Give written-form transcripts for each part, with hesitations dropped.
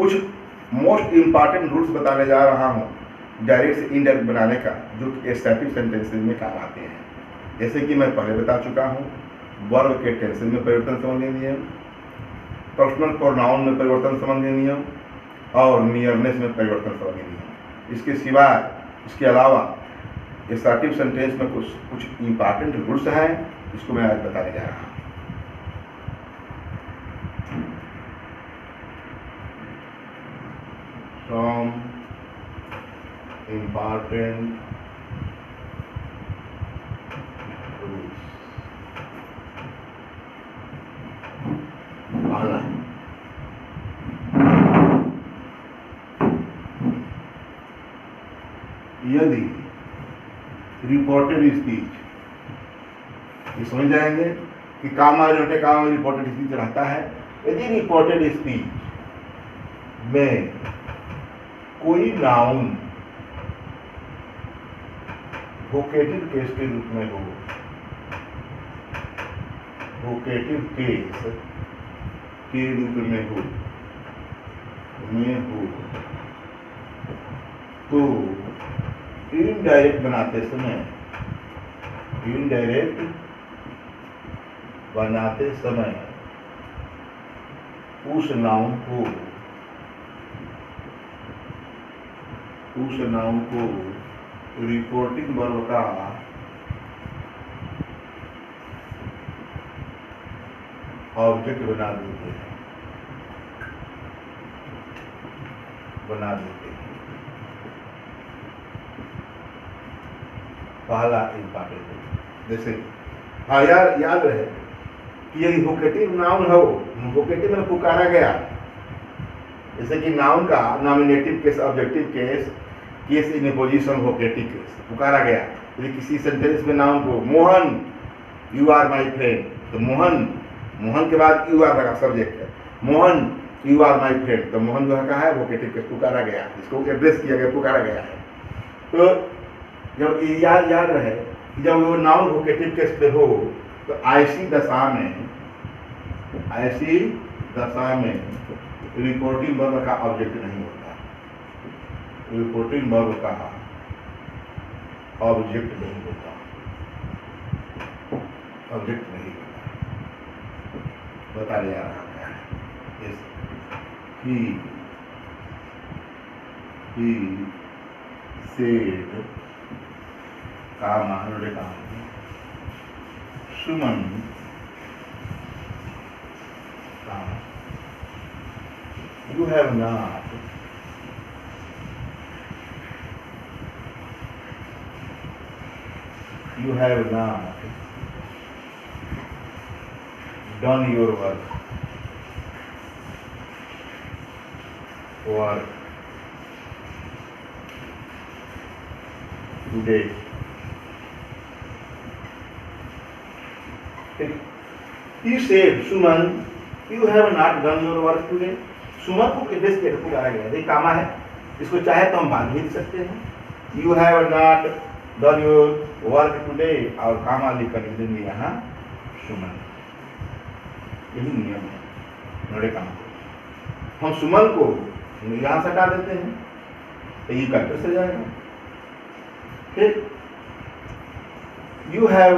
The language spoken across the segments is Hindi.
कुछ मोस्ट इम्पॉर्टेंट रूल्स बताने जा रहा हूँ डायरेक्ट से इनडायरेक्ट बनाने का, जो कि स्टैटिक सेंटेंसेस में काम आते हैं। जैसे कि मैं पहले बता चुका हूँ, वर्ब के टेंशन में परिवर्तन समझने नियम, पर्सनल प्रोनाउन में परिवर्तन समझने नियम और नियरनेस में परिवर्तन समझने नियम। इसके सिवाय, इसके अलावा स्टैटिक सेंटेंस में कुछ इम्पॉर्टेंट रूल्स हैं, इसको मैं आज बताने जा रहा हूँ। Some important rules. पहला, यदि रिपोर्टेड स्पीच, ये समझ जाएंगे कि काम में रिपोर्टेड स्पीच रहता है। यदि रिपोर्टेड स्पीच में कोई नाउन वोकेटिव केस के रूप में हो, वोकेटिव केस के रूप में हो तो इनडायरेक्ट बनाते समय उस नाउन को रिपोर्टिंग वर्ब का ऑब्जेक्ट बना देते हैं। पहला इम्पॉर्टेंट, जैसे हाँ याद रहे कि यदि वोकेटिव नाउन हो, वोकेटिव में पुकारा गया, जैसे कि नाउन का nominative case, objective case, case in position vocative case पुकारा गया। यदि किसी सेंटेंस में नाउन को Mohan you are my friend, तो मोहन के बाद यू आर लगा सब्जेक्ट है, Mohan you are my friend, तो मोहन जो है कहा है वोकेटिव केस पुकारा गया, इसको एड्रेस किया गया, पुकारा गया है। तो जब याद रहे कि जब वो नाउन वोकेटिव केस पे हो तो ऐसी दशा में रिपोर्टिंग वर्ब का ऑब्जेक्ट नहीं होता, रिपोर्टिंग वर्ब का ऑब्जेक्ट नहीं होता, बताने जा रहा है। He said, Suman, you have not done your work today. He said, Suman, you have not done your work today. सुमन को एड्रेस किया पुकारा गया, ये कामा है, इसको चाहे तो हम बाद में लिख सकते हैं। You have not done your work today, और कामा लिख कर देंगे यहाँ सुमन, यही नियम है नोड़े काम। हम सुमन को यहाँ से हटा देते हैं तो ये कैरेक्टर से जाएगा। ठीक, you have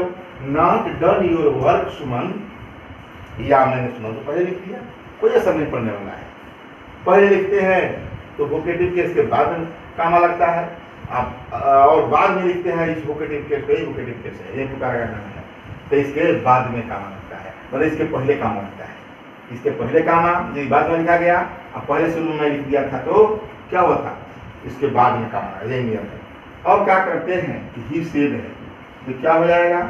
not done your work Suman, या मैंने सुमन को पहले लिख दिया, कोई असर नहीं पड़ने वाला है। पहले लिखते हैं तो वोकेटिव केस के बाद में कामा लगता है, आप और बाद में लिखते हैं इस वोकेटिव केस पे, वोकेटिव केस है, ये पुकारा का नाम है, तो इसके बाद में कामा लगता है, मतलब इसके पहले कामा लगता है। इसके पहले कामा ये बाद में लिखा गया, अब पहले शुरू में लिख दिया था तो क्या हुआ था, इसके बाद में कामा, ये नियम है। और क्या करते हैं कि ही सेड है, तो क्या हो जाएगा,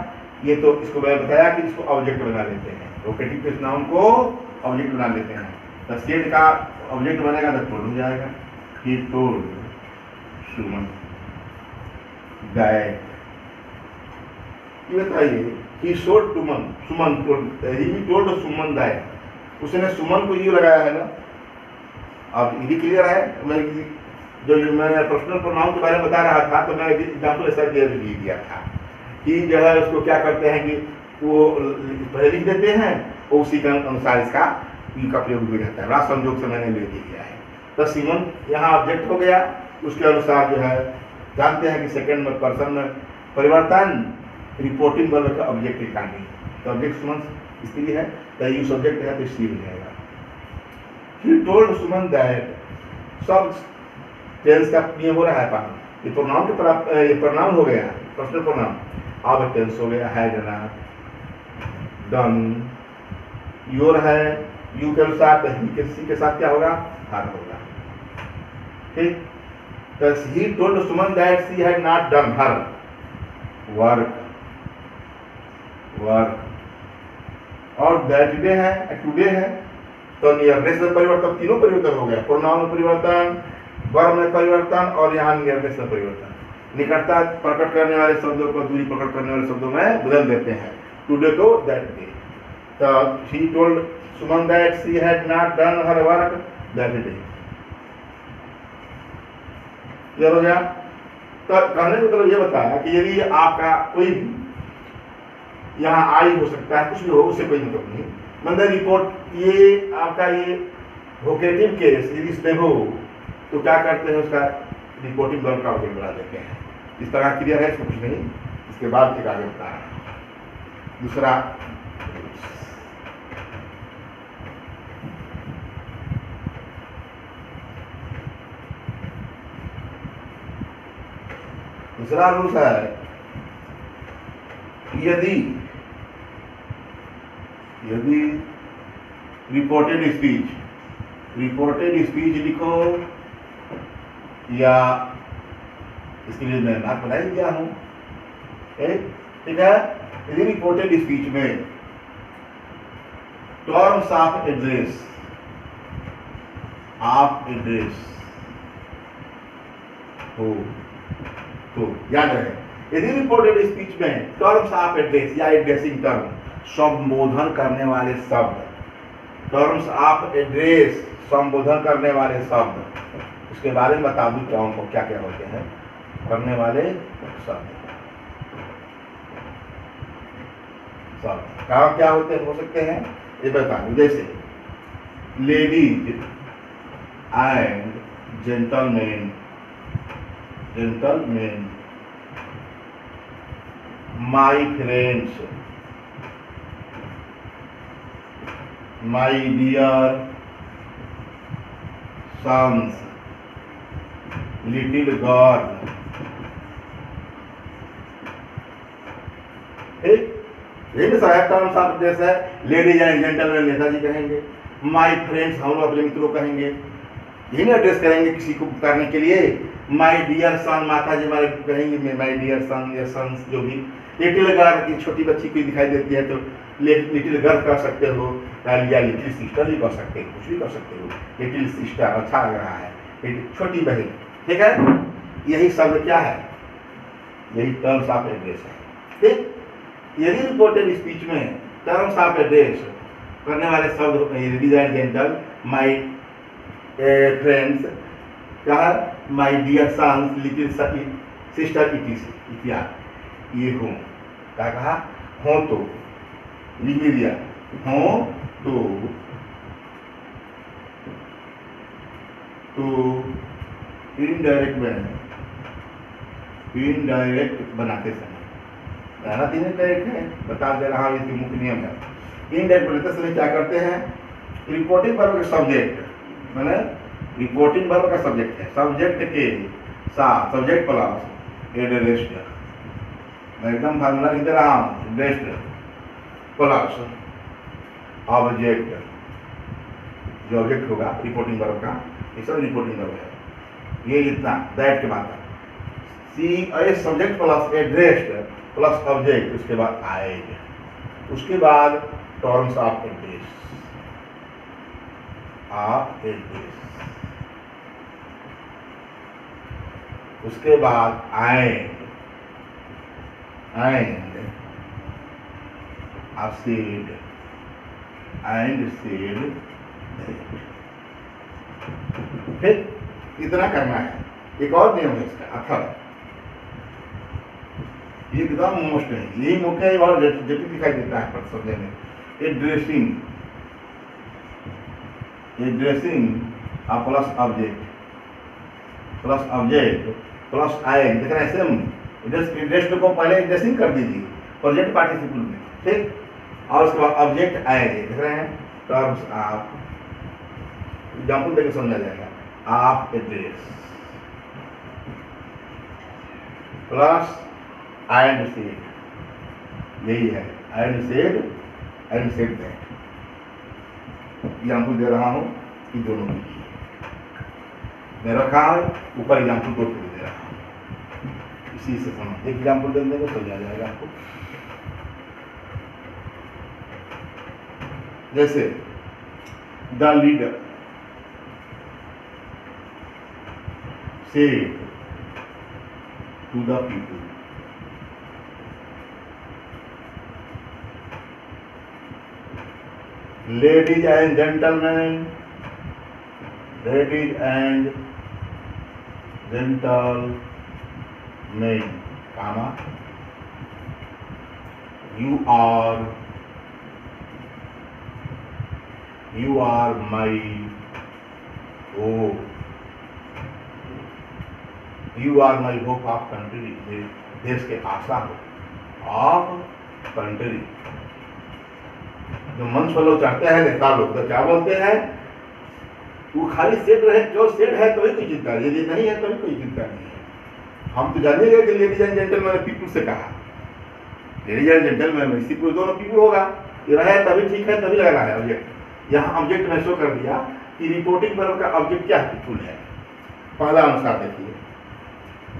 ये तो इसको मैंने बताया कि इसको ऑब्जेक्ट बना लेते हैं, वोकेटिव केस नाउन को ऑब्जेक्ट बना लेते हैं। तो सेड का ऑब्जेक्ट बनेगा तो टोल्ड हो जाएगा। ही टोल्ड सुमन दैट, ये बताइए ही शोड टुमन, Suman told, he told Suman that, उसने सुमन को ये लगाया है ना। अब ये क्लियर है, मैं जो मैंने पर्सनल प्रोनाउन के बारे में बता रहा था तो मैं एग्जाम्पल ऐसा दिया था कि जो है उसको क्या करते हैं कि वो पहले लिख देते हैं और उसी के अनुसार इसका इनका प्रयोग भी रहता है। राज संयोग से मैंने ले दिया है, तो सीमन यहाँ ऑब्जेक्ट हो गया, उसके अनुसार जो है जानते हैं कि सेकंड में पर्सन में परिवर्तन, रिपोर्टिंग वर्ब का ऑब्जेक्ट निकालनी, तो ऑब्जेक्ट सुमन स्त्री है तो यू सब्जेक्ट है तो सी हो जाएगा। ही टोल्ड सुमन दैट, सब टेंस का नियम हो रहा है पालन, ये प्रोनाउन के तरफ ये प्रोनाउन हो गया, पर्सनल प्रोनाउन, अब टेंस हो गया हैड नॉट डन, योर है यू के साथ, ही के सी के साथ क्या होगा, हर होगा। ठीक, तो ही told Suman that she had not done her work, work, और दैट डे है, टुडे है, तो नियरनेस में परिवर्तन, तीनों परिवर्तन हो गया, प्रोनाउन में परिवर्तन, वर्ब में परिवर्तन और यहाँ नियरनेस में परिवर्तन। निकटता प्रकट करने वाले शब्दों को दूरी प्रकट करने वाले शब्दों में बदल देते हैं, टुडे को दैट डे। तो ही told Suman that she had not done her work that day. Clear हो गया? तो कहने का मतलब ये बताया कि यदि आपका कोई भी यहाँ आई हो सकता है, कुछ भी हो, उससे कोई मतलब नहीं, मतलब रिपोर्ट ये आपका ये वोकेटिव केस यदि इसमें हो तो क्या करते हैं, उसका रिपोर्टिंग वर्ब का ऑब्जेक्ट बना देते हैं। इस तरह क्लियर है, इसमें कुछ नहीं। इसके बाद एक आगे बता रहा है दूसरा, दूसरा रूल है यदि यदि रिपोर्टेड स्पीच, रिपोर्टेड स्पीच लिखो या इसके लिए मैं मार्क बना ही दिया हूं, ठीक है। यदि रिपोर्टेड स्पीच में terms of address, of address हो तो याद रहे, यदि रिपोर्टेड स्पीच में टर्म्स ऑफ एड्रेस या एड्रेसिंग टर्म, संबोधन करने वाले शब्द, टर्म्स ऑफ एड्रेस संबोधन करने वाले शब्द, उसके बारे में बता दूं क्या उनको क्या क्या होते हैं, करने वाले शब्द, शब्द काम क्या होते हैं, हो सकते हैं ये बता दूं, जैसे ladies and gentleman, gentleman, my friends, my dear sons, little girl. एक सहायक टर्म्स ऑफ एड्रेस है, लेडीज एंड जेंटलमैन नेताजी कहेंगे, माई फ्रेंड्स हम लोग अपने मित्रों कहेंगे, यही ना एड्रेस करेंगे किसी को करने के लिए। माई डियर सन माता जी हमारे कहेंगे, माई डियर सन या सन्स, जो भी। लिटिल गर्ल की छोटी बच्ची कोई दिखाई देती है तो लिटिल गर्ल कर सकते हो, या लिटिल सिस्टर भी कर सकते हो, कुछ भी कर सकते हो। लिटिल सिस्टर अच्छा लग रहा है, छोटी बहन, ठीक है। यही शब्द क्या है, यही टर्म्स ऑफ एड्रेस है, ठीक। यदि रिपोर्टेड स्पीच में टर्म्स ऑफ एड्रेस करने वाले शब्द ladies and gentle, my friends, क्या है, my dear sons, little sister, इत्यादि, ये हो क्या कहा, हो तो लिख भी दिया, हो तो इनडायरेक्ट में, इनडायरेक्ट बनाते समय, पहला तीन डायरेक्ट है, बता दे रहा हूँ, इसके मुख्य नियम है। इनडायरेक्ट बनाते समय क्या करते हैं, रिपोर्टिंग वर्ब का सब्जेक्ट, मैंने रिपोर्टिंग वर्ब का सब्जेक्ट है, सब्जेक्ट के साथ, सब्जेक्ट प्लस एड्रेस्ड, मैं एकदम फार्मूला लिख दे रहा हूँ, एड्रेस्ड प्लस ऑब्जेक्ट, जो ऑब्जेक्ट होगा रिपोर्टिंग वर्ब का, ये सब रिपोर्टिंग वर्ब है। ये इतना दैट के बाद सी subject plus addressed plus object, उसके बाद आएगा, उसके बाद terms of address, of address, उसके बाद and said and said that। फिर इतना करना है। एक और नियम है इसका, अथर, ये एकदम मोस्ट है, यही मुख्य है और जटिल दिखाई देता है पर समझने में। एड्रेसिंग, एड्रेसिंग अब प्लस ऑब्जेक्ट प्लस आई, देख रहे हैं सेम। एड्रेस को पहले एड्रेसिंग कर दीजिए प्रेजेंट पार्टिसिपल में, ठीक, और उसके बाद ऑब्जेक्ट आएंगे, देख रहे हैं। टर्म्स आप एग्जाम्पल देकर समझा जाएगा। आप एड्रेस प्लस एंड सेड, यही है एंड सेड दैट। एग्जाम्पल दे रहा हूं कि दोनों की मैं रखा है, ऊपर एग्जाम्पल दो दे रहा हूं, इसी से समझ एक एग्जाम्पल देने को समझा जाएगा आपको। जैसे the leader said to the people, ladies and gentlemen, comma, you are my hope. You are my hope of country, देश के आशा हो ऑफ कंट्री। जो मंच पर लोग चढ़ते हैं नेता लोग तो क्या बोलते हैं, वो खाली सेट रहे, जो सेट है तभी कोई चिंता नहीं, यदि नहीं है तभी कोई चिंता नहीं है। हम तो जानिएगा कि लेडीज एंड जेंटलमैन पीपुल से कहा, लेडीज एंड जेंटलमैन में पीपुल दोनों पीपुल होगा, ये रहे तभी ठीक है, तभी लगाना है ऑब्जेक्ट। यहाँ ऑब्जेक्ट में शो कर दिया कि रिपोर्टिंग वर्ब का ऑब्जेक्ट क्या पीपुल है। पहला अनुसार देखिए,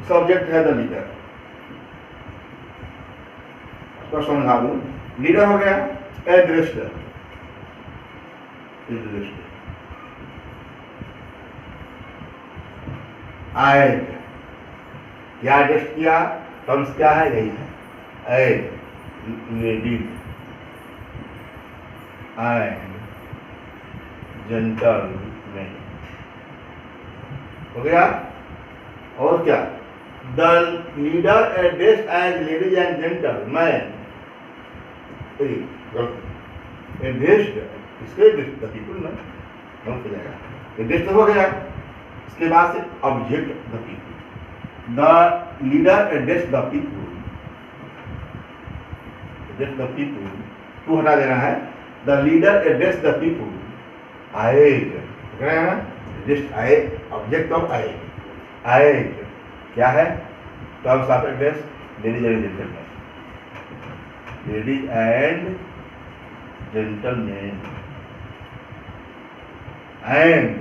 सब्जेक्ट है द लीडर, उसको समझा दूं, लीडर हो गया एड्रेस्ड, एड क्या एड्रेस किया, टर्म्स क्या है, यही है एड लेडीज एंड जेंटलमैन हो गया। और क्या, the leader addressed as ladies and gentlemen, addressed इसके द पीपुल में नोट हो जाएगा, एड्रेस्ड हो गया। इसके बाद से object the people, the leader addressed the people, to हटा देना है, the leader addressed the people, आएग एड्रेस्ड आए, ऑब्जेक्ट ऑफ आएग क्या है, terms of address ladies and gentlemen, ladies and gentleman. And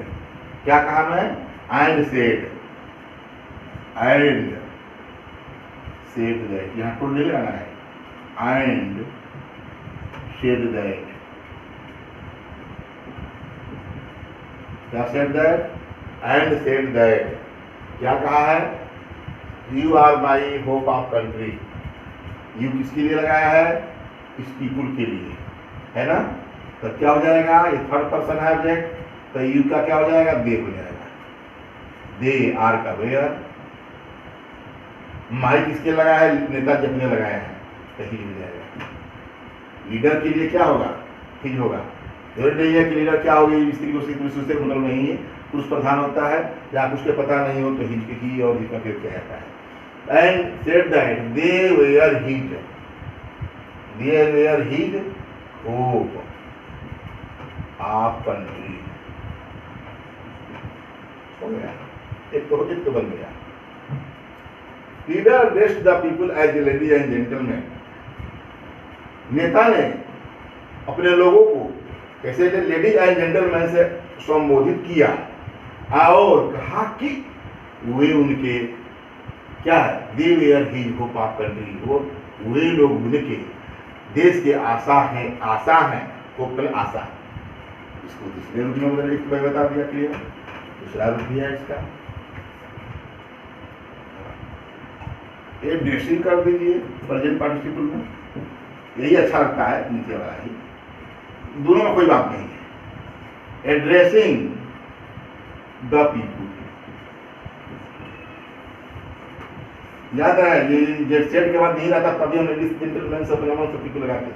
क्या कहा मैं, एंड सेड दैट, यहाँ टू नहीं लगाना है, एंड सेड दैट, क्या said that, and said that क्या कहा है, you are my hope of country. You किसके लिए लगाया है, इस पीपुल के लिए, है ना। तो क्या हो जाएगा, ये थर्ड पर्सन है ऑब्जेक्ट, तो यू का क्या हो जाएगा, दे हो जाएगा, दे आर का वेयर। माई किसके लगाया है, नेताजी अपने लगाया है, तो ही हो जाएगा। लीडर के लिए क्या होगा, हिज होगा। जरूरी नहीं है कि लीडर क्या होगी, स्त्री को से मतलब नहीं है, पुरुष प्रधान होता है, या कुछ के पता नहीं हो तो हिज की और हिज का फिर क्या रहता है। And said that they were his hope of country, हो गया, एक तो बन गया। Leader addressed the people as a ladies and gentleman, नेता ने अपने लोगों को कैसे लेडीज एंड जेंटलमैन से संबोधित किया और कहा कि वे उनके क्या है, they were his hope of country, वो वे लोग उनके देश के आशा हैं होप आशा। इसको दूसरे रूप में बता दिया क्लियर, दूसरा रूप भी है इसका, ये ड्रेसिंग कर दीजिए प्रेजेंट पार्टिसिपल में, यही अच्छा लगता है नीचे वाला ही, दोनों में कोई बात नहीं है। एड्रेसिंग द पीपुल, याद है ये सेट के बाद नहीं रहता, तभी हम लेडीज जेंटलमैन सब पीपुल लगाते।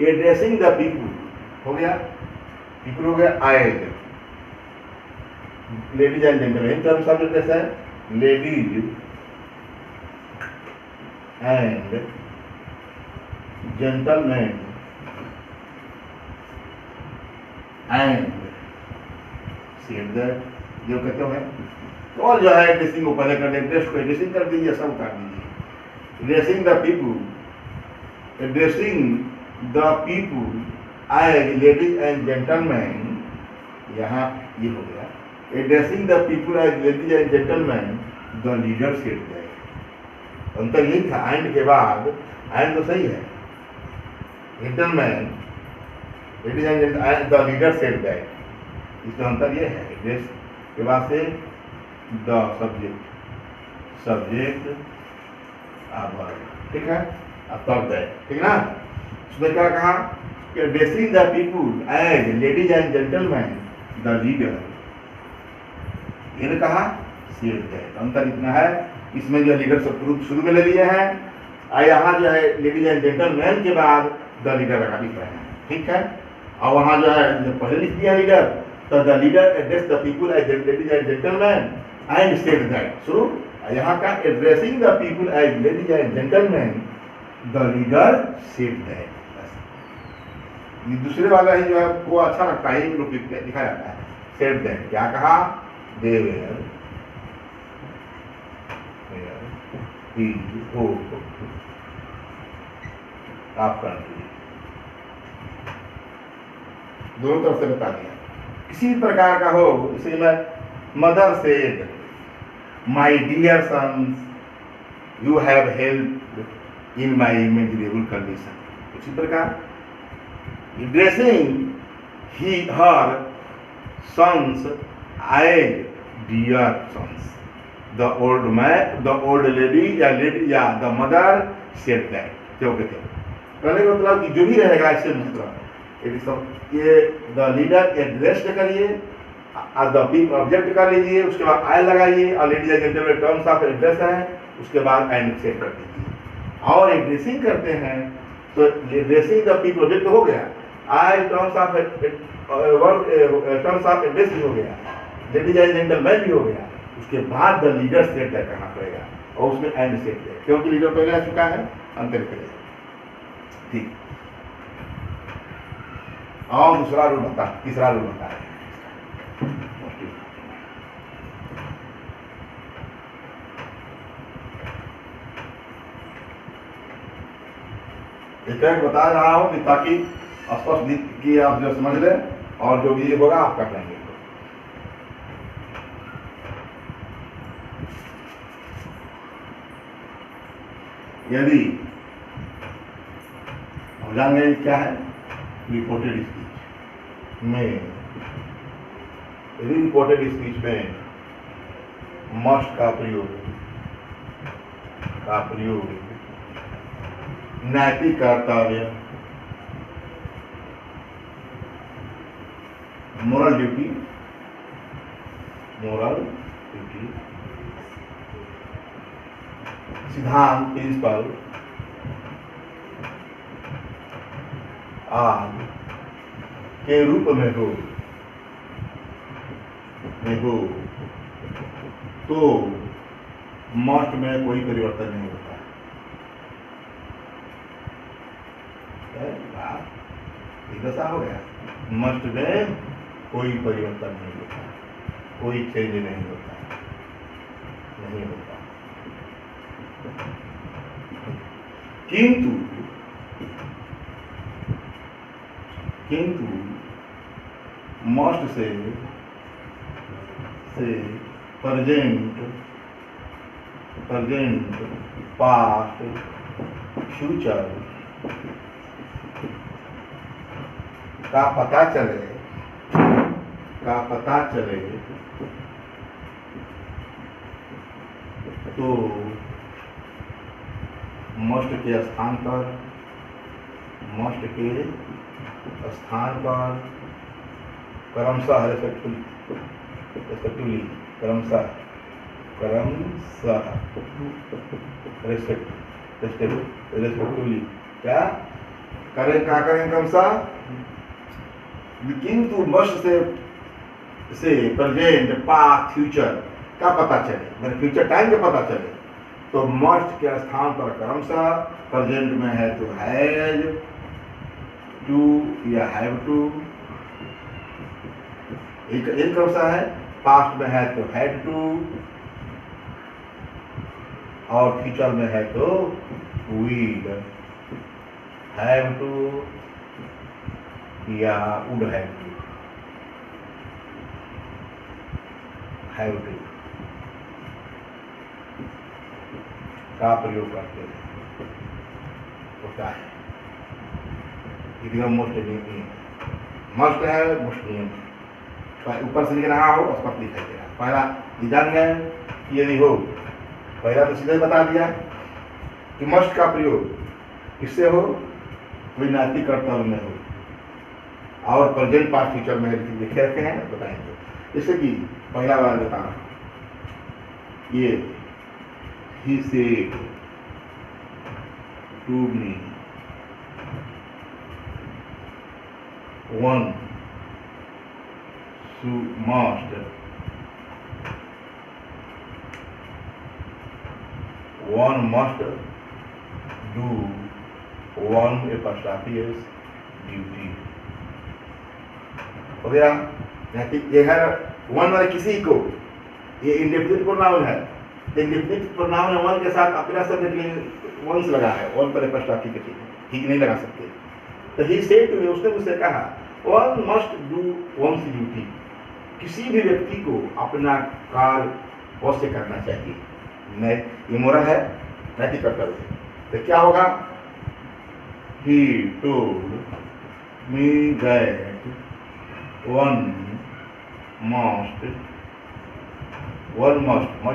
एड्रेसिंग द पीपुल हो गया, पीपुल हो गया आएग, ladies and gentlemen, in terms of address है ladies and gentleman and said that, जो कहते हैं। तो और जो है ड्रेसिंग को पहले करने, ड्रेस को ड्रेसिंग कर दीजिए, सब कर दीजिए। Dressing the people, dressing the people as ladies and gentleman, यहाँ ये हो गया। Addressing the people as ladies and gentleman the leader said that. अंतर यही था, एंड के बाद, एंड तो सही है, gentleman ladies and the leader said that, इसका अंतर ये है। एड्रेस के बाद से द सब्जेक्ट वर्ब, ठीक है, अब तब दैट, ठीक है ना। उसने क्या कहा कि addressing the people as ladies and gentleman the leader, ये कहा सेड दैट। अंतर इतना है, इसमें जो लीडर सब शुरू में ले लिए हैं, और यहाँ जो है लेडीज एंड जेंटलमैन के बाद द लीडर लगा लिख रहे हैं, ठीक है। और वहाँ जो है पहले लिख दिया लीडर, तो the leader address the people as ladies and gentleman and said that, शुरू। यहाँ का addressing the people as ladies and gentleman the leader said that. ये दूसरे वाला ही जो है वो अच्छा लगता है, लोग लिखा जाता है सेड दैट। क्या कहा, दे वेयर ही हो आप कंट्री, दोनों तरफ से बता दिया। किसी प्रकार का हो, इसे मैं mother said my dear sons you have help in my imaginable condition. उसी प्रकार एड्रेसिंग ही her sons as dear sons, the old man, the old lady या द मदर सेड दैट, जो कहते हैं। कहने का मतलब कि जो भी रहेगा इससे मतलब ये द लीडर एड्रेस करिए, द पीपल ऑब्जेक्ट कर लीजिए, उसके बाद आई लगाइए, और ladies and gentleman terms of address है, उसके बाद एंड सेट कर दीजिए। और एड्रेसिंग करते हैं तो एड्रेसिंग द पीपल ऑब्जेक्ट हो गया, आई टर्म्स ऑफ एड्रेस भी हो गया, लेडीज एंड जेंटलमैन भी हो गया, उसके बाद द लीडर सेट करना पड़ेगा, और उसमें एंड सेट है, क्योंकि लीडर पहले आ चुका है, अंतर करेगा, ठीक। और दूसरा रूल बता, तीसरा रूल बता रहे हैं। एक बता रहा हूं कि ताकि स्पष्ट कि आप जो समझ लें, और जो भी होगा आप कर लेंगे। यदि हम जानेंगे क्या है रिपोर्टेड स्पीच में, रिपोर्टेड स्पीच में मस्ट का प्रयोग नैतिक कर्तव्य, मोरल ड्यूटी, सिद्धांत प्रिंसिपल आदि के रूप में हो तो मस्ट में कोई परिवर्तन नहीं होता है। दशा हो गया, मस्ट में कोई परिवर्तन नहीं होता, कोई चेंज नहीं होता, किंतु must say present, past, future का पता चले तो मस्ट के स्थान पर क्रमशः रेस्पेक्टिवली क्या करें, क्रमशः, किंतु मस्ट से से प्रेजेंट पास्ट फ्यूचर का पता चले, मैंने फ्यूचर टाइम का पता चले, तो मस्ट के स्थान पर क्रमशः प्रेजेंट में है तो हैज टू या हैव टू, एक क्रमशः है, पास्ट में है तो हैड टू, और फ्यूचर में है तो विल हैव टू या would have to, have to का प्रयोग करते हैं, होता है। मोस्ट नियम, मस्ट है मोस्ट नियम, ऊपर से लिख रहा हो उस पर लिखा गया। पहला ये जान गए कि यदि हो, पहला तो सीधे बता दिया कि मस्ट का प्रयोग किससे हो, कोई नैतिक कर्तव्य में हो, और प्रेजेंट पास्ट फ्यूचर में लिखे रखे हैं बताएंगे। जैसे कि पहला बार बता रहा हूं, ये he said to me one must do one apostrophe duty। हो गया। ये है वन वाले किसी को, ये इंडेफिनिट प्रोनाउन है, इंडेफिनिट प्रोनाउन वन के साथ अपना शब्द के लिए वंस लगा है, वन पर apostrophe के ठीक नहीं लगा सकते। तो ही सेड टू मी, उसने मुझसे कहा one must do once duty, किसी भी व्यक्ति को अपना कार्य अवश्य करना चाहिए। मैं ये मोरल है, नैतिक कर्तव्य। तो क्या होगा, he told me that one must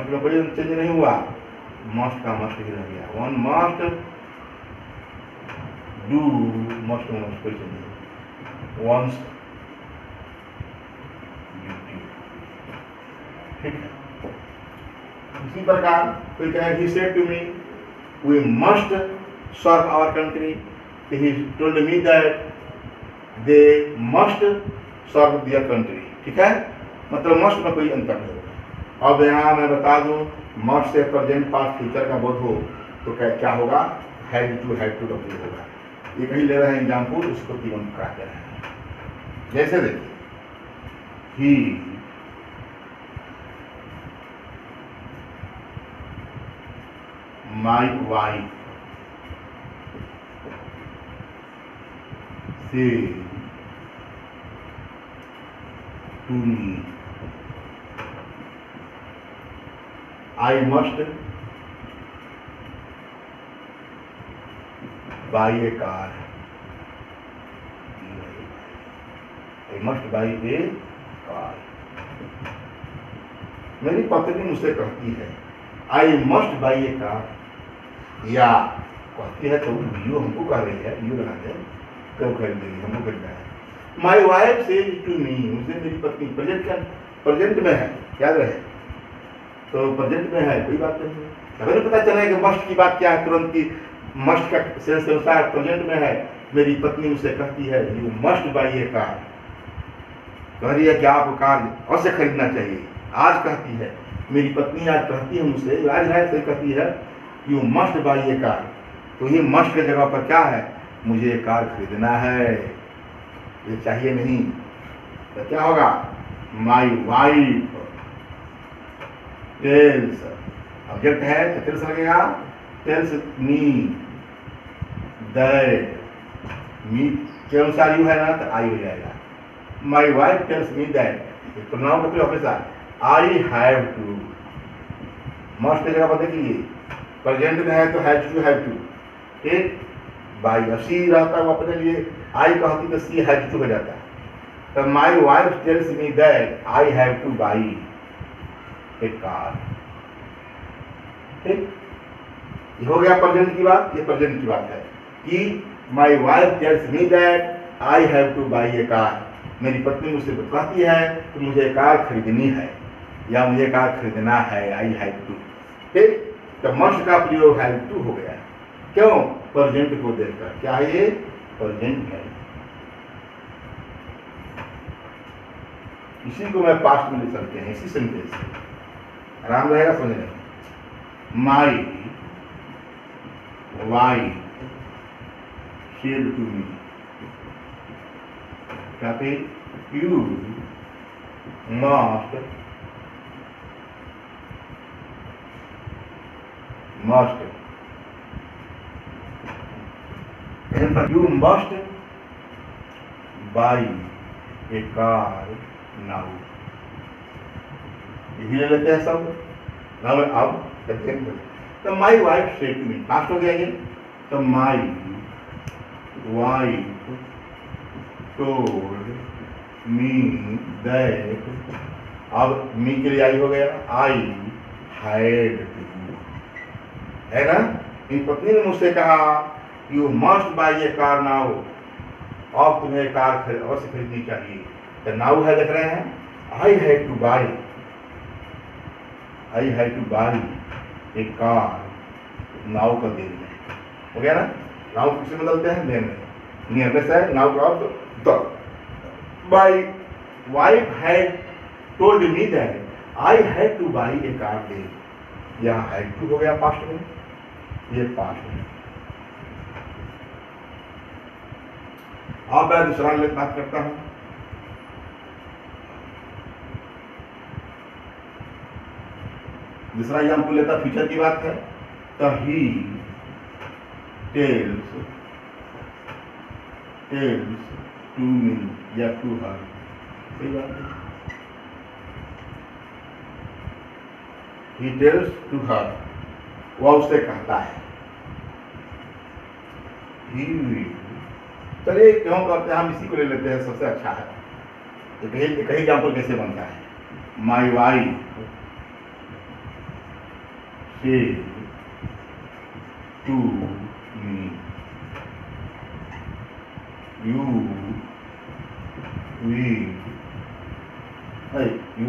में कोई चेंज नहीं हुआ, मस्ट का मस्ट ही रह गया। वन मस्ट डू, मस्ट में कोई चेंज नहीं, वंस ड्यूटी, ठीक है। इसी प्रकार कोई कहे he said to me we must serve our country, he told me that they must serve their country, ठीक है। मतलब मस्ट में कोई अंतर नहीं। अब यहाँ मैं बता दूं, must say present past future का बोध हो तो क्या होगा, हैड टू डब्ल्यू होगा। ये कहीं ले रहे हैं एग्जाम्पल, उसको तीन कराते हैं। जैसे देखिए, ही my wife said to me I must buy a car। I must buy a car। मेरी पत्नी मुझसे कहती है I must buy a car, या कहती है तो यू हमको कह रही है, यू लगा दे, क्यों खरीदेगी, हमको खरीदना है। माई वाइफ से टू मी, मुझसे मेरी पत्नी, प्रेजेंट में है, याद रहे, तो प्रेजेंट में है, कोई बात नहीं। अगर पता चला है कि मस्ट की बात क्या है, तुरंत की मस्ट का सेंस के अनुसार प्रेजेंट में है, मेरी पत्नी मुझसे कहती है you must buy a car, कह रही है कि आप कार अवश्य खरीदना चाहिए। आज कहती है मेरी पत्नी, आज कहती है मुझसे, आज है से कहती है you must buy a car, तो ये मस्ट के जगह पर क्या है, मुझे कार खरीदना है, ये चाहिए नहीं। तो क्या होगा, माई वाइफ टेल्स, ऑब्जेक्ट है तो टेल्स लगेगा, टेल्स मी दैट, मी के अनुसार यू है ना तो आई हो जाएगा। My wife tells me that, pronoun का हमेशा आई हैव टू, मस्ट की जगह पर देखिए प्रेजेंट में है तो हैज टू, ठीक। बाई सी रहता है वो अपने लिए, आई कहती तो सी हैज टू हो जाता है। तो my wife tells me that I have two by एक कार, ठीक। ये हो गया प्रेजेंट की बात, ये प्रेजेंट की बात है कि my wife tells me that I have to buy a car, मेरी पत्नी मुझसे कहती है कि मुझे कार खरीदनी है या मुझे कार खरीदना है, आई हैव टू, ठीक। तो मस्ट का प्रयोग हैव टू हो गया, क्यों, प्रेजेंट को देखकर, क्या है ये, प्रेजेंट है। इसी को मैं पास्ट में लिख सकते हैं, इसी सेंटेंस से आराम रहेगा समझने में। My wife said to me, क्या पे you must you must buy a car now। यही ले लेते हैं सब now। अब कहते हैं तो my wife said to me, fast हो गया ये। तो my wife told me that, अब मी के लिए आई हो गया, आई हैड टू, है ना। इन पत्नी ने मुझसे कहा you must buy a car now, अब तुम्हें कार अवश्य खरीदनी चाहिए। तो नाउ है देख रहे हैं, आई had to by, I had to buy a car now का देन में हो गया ना। नाउ किससे बदलते हैं, देन में, नियर से नाउ का तो my wife had told me that I had to buy a car then, यहाँ हैड टू हो गया पास्ट में, ये पास्ट में। अब मैं दूसरा बात करता हूं। दूसरा एग्जाम्पल लेता, फ्यूचर की बात है। तो ही टेल्स टू मी या टू हर, सही बात है। ही टेल्स टू हर, वह उससे कहता है। चलिए क्यों करते हैं, हम इसी को ले लेते हैं, सबसे अच्छा है। तो कहीं एग्जाम्पल कैसे बनता है, my wife said to me you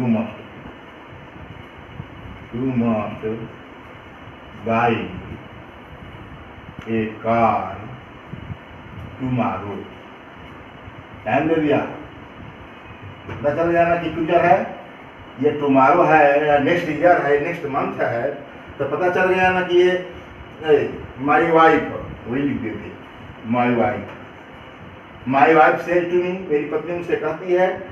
must buy a car tomorrow. Time दे दिया, पता चल गया ना कि फ्यूचर है, ये टुमारो है या नेक्स्ट ईयर है, नेक्स्ट मंथ है। तो पता चल गया ना कि ये माई वाइफ, वही लिख देते, my wife said to me, मेरी पत्नी मुझसे कहती है,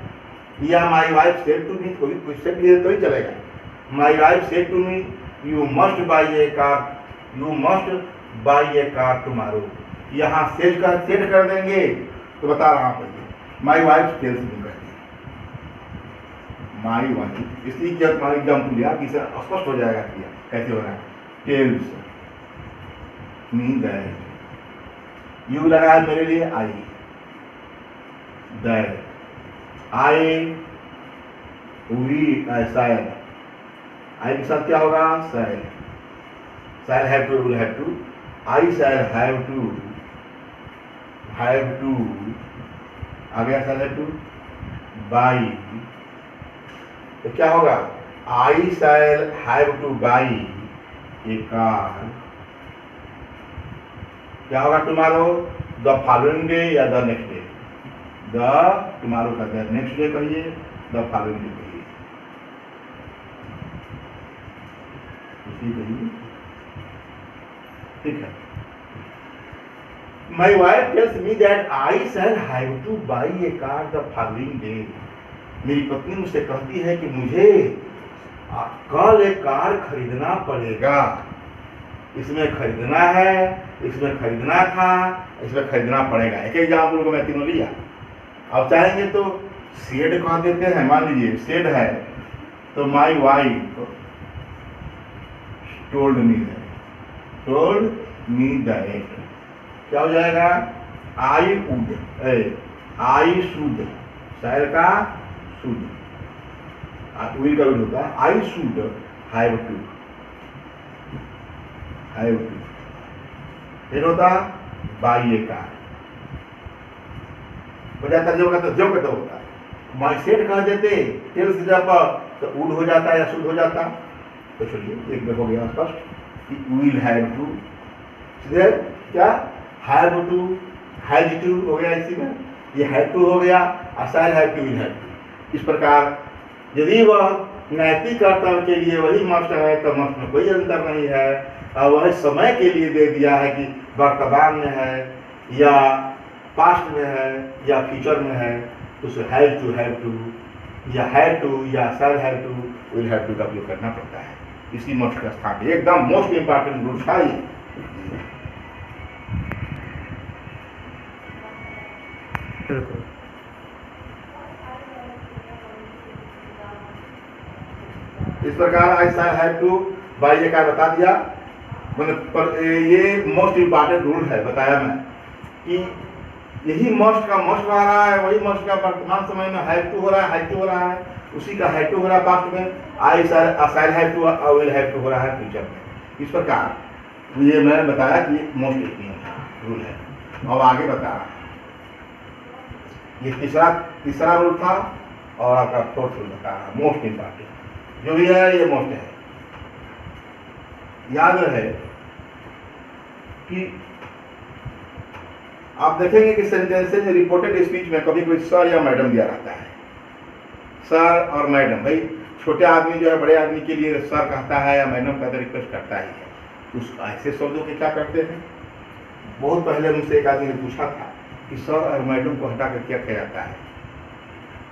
या my wife said to me, कोई सेड लिखे तो ही चलेगा। My wife said to me you must buy a car tomorrow. यहाँ सेड कर देंगे तो बता रहा हूँ, माई वाइफ टेल्स मी कर दिया, माई वाइफ, इसलिए क्या तुम्हारा एग्जाम्पल लिया कि इसे स्पष्ट हो जाएगा कि कैसे हो रहा है। टेल्स मी दैट, यू लगा है मेरे लिए आई, दैट आई वी शायद, आई के साथ क्या होगा, शायद, शायद have to, will have to, I शायद हैव टू आ गया, शायद हैव टू बाई, तो क्या होगा, आई शायद have to buy a car, क्या होगा टुमारो, द फॉलोइंग डे या the next day, the tomorrow का द नेक्स्ट डे कहिए, द फॉलोइंग डे कहिए, इसी कहिए, ठीक है। My wife tells me that I shell have to buy a car the following day, मेरी पत्नी मुझसे कहती है कि मुझे कल एक कार खरीदना पड़ेगा। इसमें खरीदना है, इसमें खरीदना था, इसमें खरीदना पड़ेगा। एक एग्जाम्पल को मैं तीनों लिया। अब चाहेंगे तो सेड कह देते हैं, मान लीजिए सेड है तो my wife told me that, क्या हो जाएगा, आई शुड, शायर का शुड, विल का विल होता है, आई शुड हैव टू, फिर होता बाई ए कार, हो जाता जो कहता होता है। माई सेड कह देते टेल्स की जगह पर तो वुड हो जाता या शुड हो जाता। तो चलिए एक हो गया स्पष्ट, विल हैव टू, क्या हैव टू, हैज टू हो गया, इसी में ये हैव टू हो गया, और शायद have to, will have to. इस प्रकार यदि वह नैतिक कर्तव्य के लिए वही मस्ट है तो मस्ट में कोई अंतर नहीं है, और वह समय के लिए दे दिया है कि वर्तमान में है या पास्ट में है या फ्यूचर में है, तो उसे हैव टू या shall have to will have to का उपयोग करना पड़ता है। इसी मस्ट का स्थान एकदम मोस्ट इंपॉर्टेंट रूल था ये। इस प्रकार आई शैल हैव टू बाई का बता दिया, पर ये मोस्ट इंपॉर्टेंट रूल है, बताया मैं कि यही मस्ट का मस्ट रह रहा है, वही मस्ट का वर्तमान समय में हैव टू हो रहा है, उसी का हैव टू हो रहा है पास्ट में, आई शैल हैव टू और विल हैव टू हो रहा है फ्यूचर में। इस प्रकार ये मैंने बताया कि मोस्ट रूल है। अब आगे बता रहा है, ये तीसरा रूल था और आपका फोर्थ रूल बता रहा है, मोस्ट इंपॉर्टेंट जो भी है ये मोस्ट है। याद रहे कि आप देखेंगे कि सेंटेंसेस में रिपोर्टेड स्पीच में कभी कोई सर या मैडम दिया रहता है, सर और मैडम। भाई छोटे आदमी जो है बड़े आदमी के लिए सर कहता है या मैडम कहता है, रिक्वेस्ट करता ही है। उस ऐसे शब्दों के क्या करते हैं, बहुत पहले मुझसे एक आदमी ने पूछा था कि सर और मैडम को हटा कर क्या किया जाता है,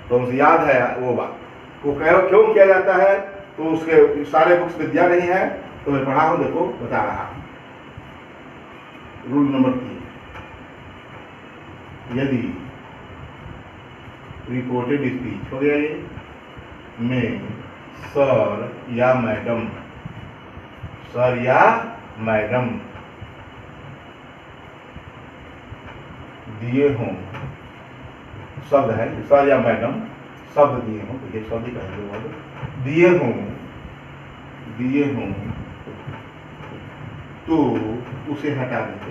तो मुझे याद है वो बात, वो क्यों किया जाता है, तो उसके सारे बुक्स में दिया नहीं है, तो मैं पढ़ा हूँ, देखो बता रहा हूँ। रूल नंबर 3, यदि रिपोर्टेड स्पीच हो गया ये में सर या मैडम दिए हों, शब्द है सर या मैडम शब्द दिए हों, तो ये शब्द ही कहेंगे, दिए हों तो उसे हटा देते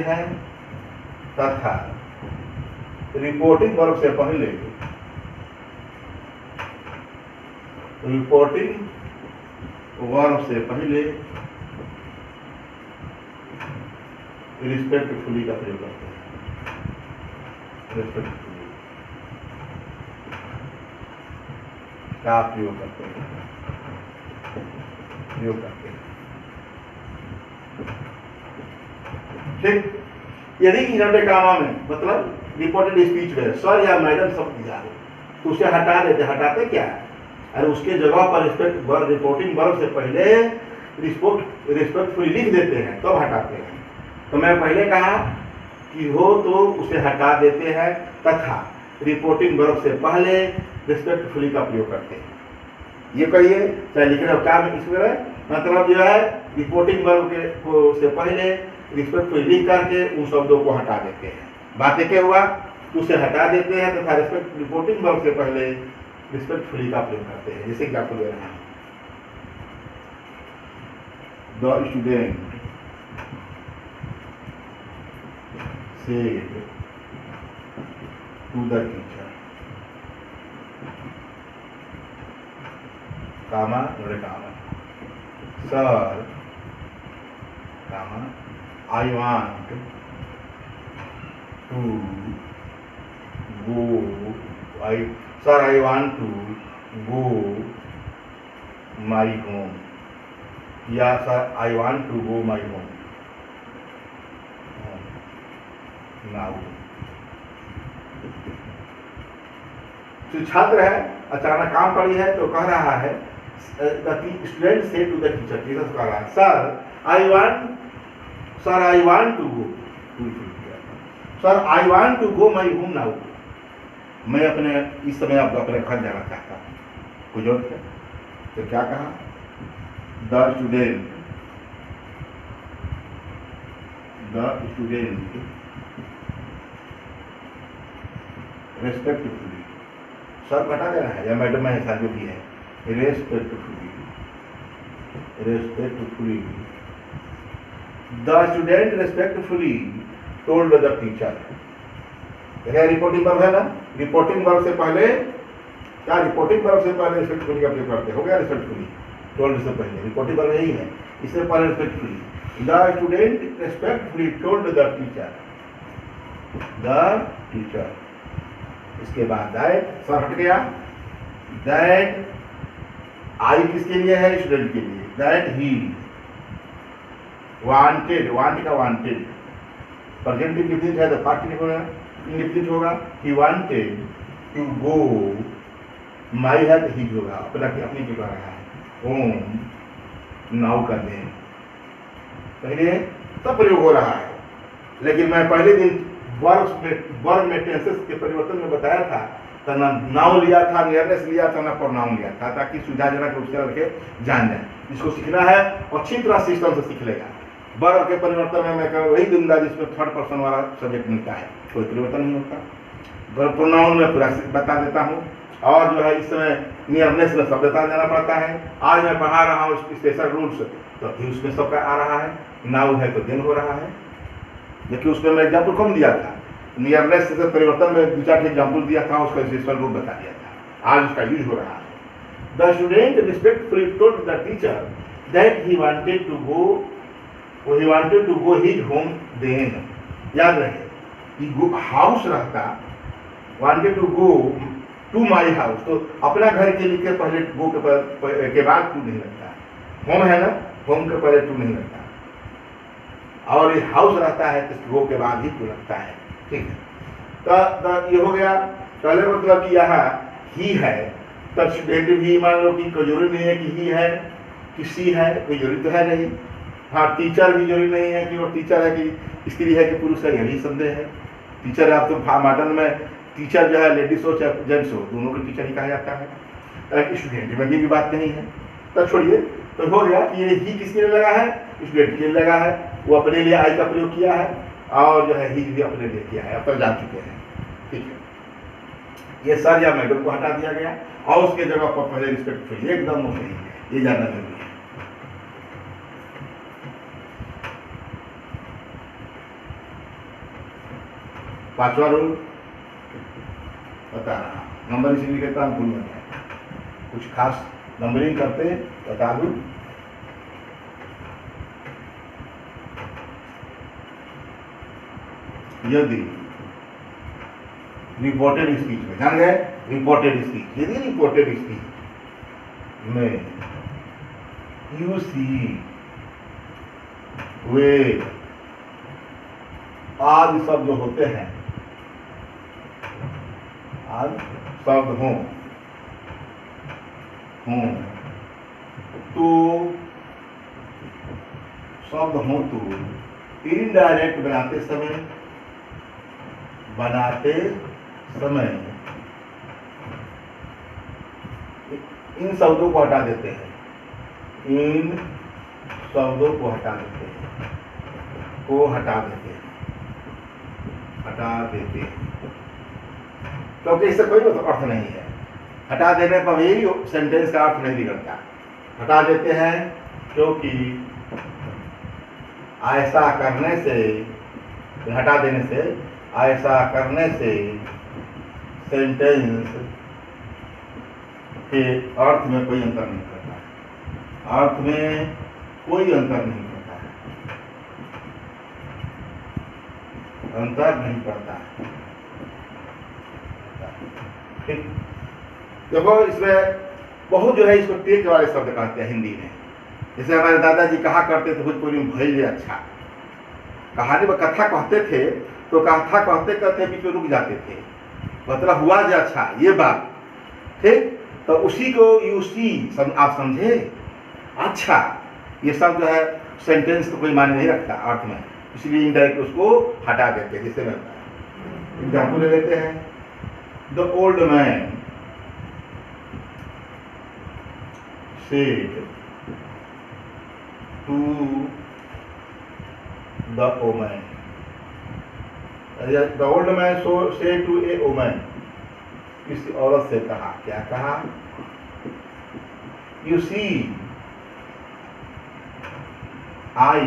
हैं तथा रिपोर्टिंग वर्ब से पहले रिस्पेक्टफुली का प्रयोग करते हैं। रिस्पेक्टफुली का प्रयोग करते हैं। ठीक, यदि इन्वर्टेड कामा में मतलब रिपोर्टेड स्पीच में सर या मैडम शब्द दिया हो तो उसे हटा देते। हटाते क्या है, अरे उसके जगह पर रिपोर्टिंग वर्ब से पहले रिस्पेक्टफुली लिख देते हैं, तब हटाते हैं। तो मैं पहले कहा कि हो तो उसे हटा देते हैं तथा रिपोर्टिंग वर्ब से पहले रिस्पेक्टफुली का प्रयोग करते हैं। ये कहिए चाहे लिखने का काम इसमें मतलब जो है रिपोर्टिंग वर्ब के से पहले रिस्पेक्टफुली लिख करके उन शब्दों को हटा देते हैं। बातें क्या हुआ, उसे हटा देते हैं तथा रिपोर्टिंग वर्ब से पहले रिस्पेक्टफुली का प्रयोग करते हैं। जैसे कि आपको दे रहा हूं, the student said to the teacher, comma, sir, comma, I want to go, sir, I want to go my home, या sir, I want to go my home now। तो छात्र है, अचानक काम पड़ी है, तो कह रहा है स्टूडेंट से टू द टीचर, टीचर कह रहा है sir I want to go, sir I want to go my home now, मैं अपने इस समय आपको अपने घर जाना चाहता हूँ। कोई जरूरत है तो क्या कहा, द स्टूडेंट रेस्पेक्टफुली, सर बता देना है या मैडम में ऐसा जो भी है, respectfully the student respectfully told the teacher. Reporting verb है ना, रिपोर्टिंग वर्ब से पहले क्या, रिपोर्टिंग वर्ब से पहले रिस्पेक्टफुली का प्रयोग करते हो गया। रिस्पेक्टफुली टोल्ड से पहले रिपोर्टिंग वर्ब यही है, इससे पहले respectfully. The student respectfully told the teacher इसके बाद दैट, सर हट गया, दैट आई किसके लिए है, स्टूडेंट के लिए, दैट ही वांटेड, वांट का वांटेड, प्रेजेंट इंडेफिनिट है तो पास्ट इंडेफिनिट होगा, ही वांटेड टू गो, माई है तो ही होगा, अपनी की रहा है, होम नाउ कर दें, पहले सब प्रयोग हो रहा है, लेकिन मैं पहले दिन वर्ब में टेंसेस के परिवर्तन में बताया था, तो ना नाउन लिया था, नियरनेस लिया था, ना प्रोनाउन लिया था, ताकि सुविधाजनक रूप से करके जान जाए। इसको सीखना है और अच्छी तरह सिस्टम से सीख लेगा। वर्ब के परिवर्तन में मैं वही दूंगा जिसमें थर्ड पर्सन वाला सब्जेक्ट मिलता है, कोई परिवर्तन नहीं होता। वर्ब प्रोनाउन में पूरा बता देता हूँ, और जो है इस समय नियरनेस में सब बता देना पड़ता है। आज मैं पढ़ा रहा हूँ स्पेशल रूल्स, तो अभी उसमें सबका आ रहा है, नाउ है तो देन हो रहा है, लेकिन उसमें मैं एग्जाम्पल कम दिया था, नियरनेस से परिवर्तन में 2-4 एग्जाम्पल दिया था, उसका स्पेशल रूल बता दिया था, आज उसका यूज हो रहा है। The student respectfully told the teacher that he wanted to go his home then. याद रहे, हाउस रहता, wanted to go to my house, तो अपना घर के लिए पहले गो के बाद टू नहीं लगता, होम है ना, होम के पहले टू नहीं लगता, और ये हाउस रहता है तो गो के बाद ही टू लगता है, ठीक है। तो ये हो गया, पहले मतलब कि यहाँ ही है, तब स्टूडेंट भी मान लो कि कोई जरूरी नहीं है कि ही है कि सी है, कोई जरूरी तो है नहीं। हाँ, टीचर भी जरूरी नहीं है कि वो टीचर है कि स्त्री है कि पुरुष है, यही संदेह है। टीचर आप तो मॉडर्न में टीचर जो है लेडीज हो चाहे जेंट्स हो, दोनों को टीचर ही कहा जाता है। स्टूडेंट में भी बात नहीं है, तो छोड़िए। तो हो गया कि ये ही किसके लिए लगा है, स्टूडेंट के लिए लगा है, वो अपने लिए आई का प्रयोग किया है, और जो है ही भी अपने लिए किया है, अब तक जान चुके हैं, ठीक है। ये सर या मैडम को हटा दिया गया, और उसके जगह पर पहले रिस्पेक्टफुल एकदम सही है, ये जानना जरूरी है। पांचवा रूल बता रहा, नंबर इसलिए कहता हूँ, भूल मत जाए, कुछ खास नंबरिंग करते बता दूं। यदि रिपोर्टेड स्पीच में, जान गए, रिपोर्टेड स्पीच, यदि रिपोर्टेड स्पीच में यू सी वे आदि शब्द जो होते हैं, आदि शब्द हों तो शब्द हों तो इनडायरेक्ट बनाते समय इन शब्दों को हटा देते हैं, इन शब्दों को हटा देते हैं, क्योंकि इससे कोई अर्थ नहीं है। हटा देने पर भी सेंटेंस का अर्थ नहीं बिगड़ता, हटा देते हैं, क्योंकि ऐसा करने से, हटा देने से, ऐसा करने से सेंटेंस के अर्थ में कोई अंतर नहीं करता है, अर्थ में कोई अंतर नहीं करता है, अंतर नहीं करता है, ठीक। देखो इसमें बहुत जो है इसको टेक वाले शब्द कहते हैं हिंदी में। जैसे हमारे दादाजी कहा करते थे भोजपुरी में, भइले अच्छा, कहानी में कथा कहते थे तो कथा कहते कहते बीच में रुक जाते थे, मतलब हुआ जो अच्छा ये बात, ठीक। तो उसी को यूसी आप समझे, अच्छा ये सब जो है सेंटेंस को कोई मायने नहीं रखता अर्थ में, इसलिए इनडायरेक्ट उसको हटा देते हैं। जैसे मैं एग्जाम्पल ले लेते हैं, the old man said to the woman, the old man said to a woman, किसी औरत से कहा, क्या कहा, you see I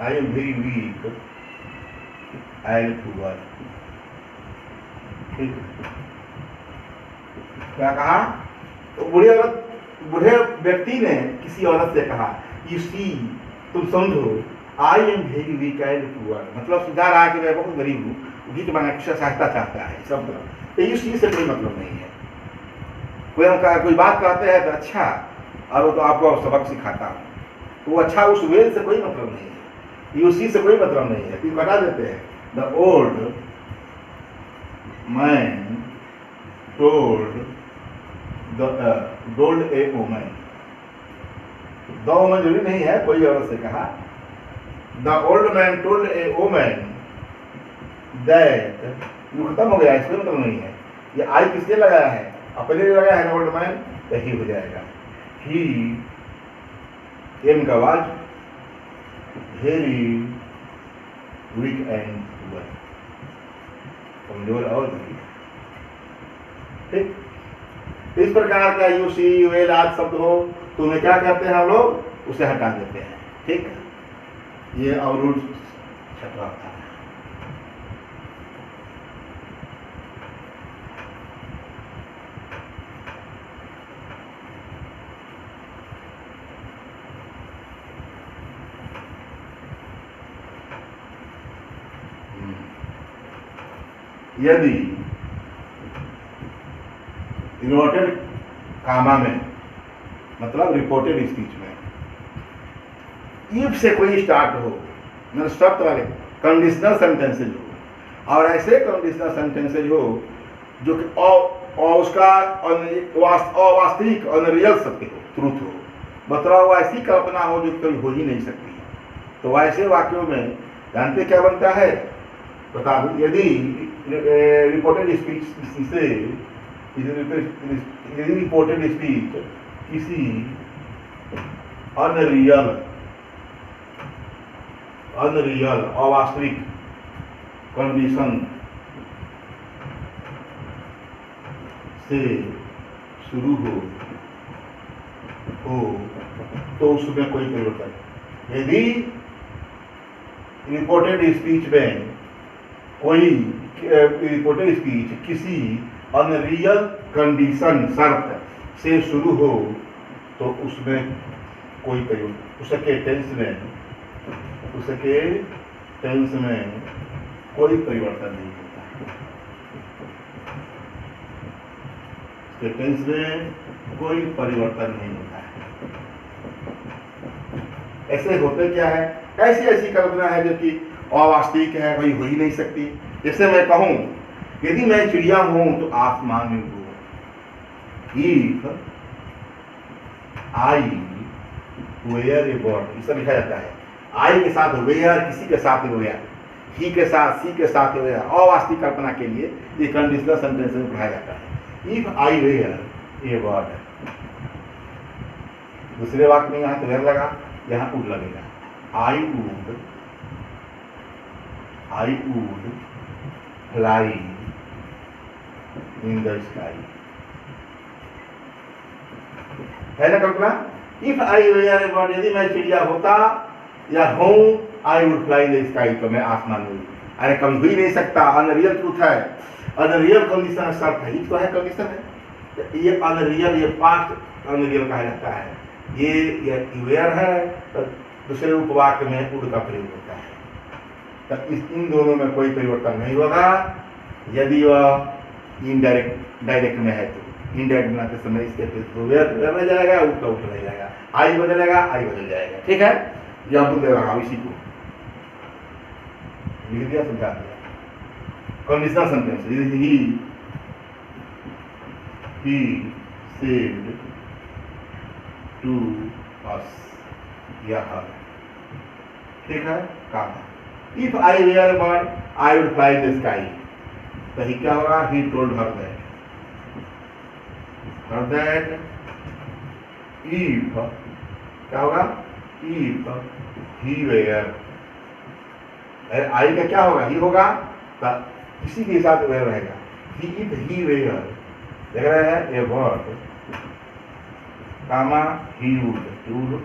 am very weak and poor, ठीक। क्या कहा, तो बूढ़ी औरत बूढ़े व्यक्ति ने किसी औरत से कहा, यू सी, तुम समझो, I am very weak and poor, मतलब सुधार आ कि मैं बहुत गरीब हूँ, गीत बना कुछ सहायता चाहता है सब। तो यू सी से कोई मतलब नहीं है। कोई बात कहते हैं तो अच्छा, अब तो आपको सबक सिखाता हूँ, तो अच्छा उस वेल से कोई मतलब नहीं है, यू सी से कोई मतलब नहीं है, तो बता देते हैं, the old man told told a woman, the woman जरूरी नहीं है, कोई औरत से कहा, the old man told a woman that, ये खत्म हो गया, इसमें मतलब नहीं है, ये आई किसके लगाया है, अपने लिए लगाया है ओल्ड मैन, तो ही हो जाएगा, ही एम का आवाज, वेरी वीक एंड पुअर, कमजोर और गरीब। ठीक, इस प्रकार का यू सी वेल आदि शब्द हो तो उन्हें क्या करते हैं हम लोग, उसे हटा देते हैं। ठीक, ये अवरुद्ध छठवां था। यदि इन्वर्टेड कामा में, मतलब रिपोर्टेड स्पीच में इफ से कोई स्टार्ट हो, मतलब शर्त वाले कंडीशनल सेंटेंसेज हो, और ऐसे कंडीशनल सेंटेंसेज हो जो कि उसका अवास्तविक अनरियल सत्य हो, ट्रूथ हो, मतलब ऐसी कल्पना हो जो कभी हो ही नहीं सकती, तो ऐसे वाक्यों में जानते क्या बनता है, बता दूं, यदि रिपोर्टेड स्पीच से, यदि रिपोर्टेड स्पीच किसी अनरियल अवास्तविक कंडीशन से शुरू हो तो उसमें कोई परिवर्तन, यदि रिपोर्टेड स्पीच में कोई रिपोर्टेड स्पीच किसी अनरियल कंडीशन शर्त से शुरू हो तो उसमें कोई परिवर्तन, उसके टेंस में कोई परिवर्तन नहीं होता है, उसके टेंस में कोई परिवर्तन नहीं होता है। ऐसे होते क्या है, ऐसी कल्पना है जो कि अवास्तविक है, कोई हो ही नहीं सकती। जैसे मैं कहूं, यदि मैं चिड़िया हूं तो आसमान में हूं, if I were a bird, इसे लिखा जाता है, आई के साथ वेयर, किसी के साथ वेयर, ही के साथ, सी के साथ वेयर, अवास्तविक कल्पना के लिए ये कंडीशनल सेंटेंस में पढ़ाया जाता है। If I were a bird, दूसरे वाक्य में यहाँ तो वेयर लगा, यहाँ वुड लगेगा, I would fly in the sky, है ना कल्पना। If I were a bird, यदि मैं चिड़िया होता या हूं, I would fly in the sky, तो मैं आसमान में, अरे कभी भी नहीं सकता, अनरियल ट्रूथ है, अनरियल कंडीशन शर्त है, तो है कंडीशन है, ये अनरियल, ये पास्ट अनरियल कहा जाता है, ये वेयर है, तो दूसरे उपवाक्य में वुड का प्रयोग होता है, तो इन दोनों में कोई परिवर्तन नहीं होगा। यदि वह डायरेक्ट में है तो इनडायरेक्ट बनाते समय इसके वेयर रह जाएगा, वुड का वुड रह जाएगा, आई बदलेगा, आई बदल जाएगा। ठीक है, यह तो दे रहा हूं, इसी को लिख दिया, समझा दिया। Conditional sentence, he said to us, यह, ठीक है, काम। If I were a bird I would fly the sky, तो ही क्या होगा, he told her that if, क्या होगा, इफ ही वेयर, आई का क्या होगा, ही होगा, इसी के साथ वेयर रहेगा, ही, इफ ही वेयर, देख रहे हैं, ए बर्ड कामा ही वुड,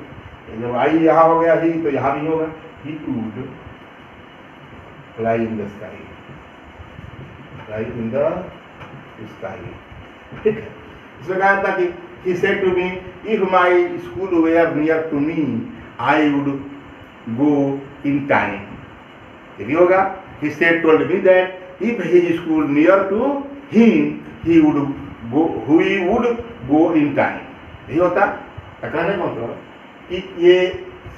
जब आई यहाँ हो गया ही, तो यहाँ भी होगा, he would fly in the sky, fly in the sky. ठीक है, इसमें कहा था कि he said to me, if my school were near to me, I would go in time. यही होगा, he said told me that if his school near to him, he would go in time. यही होता। कहने का मतलब कि ये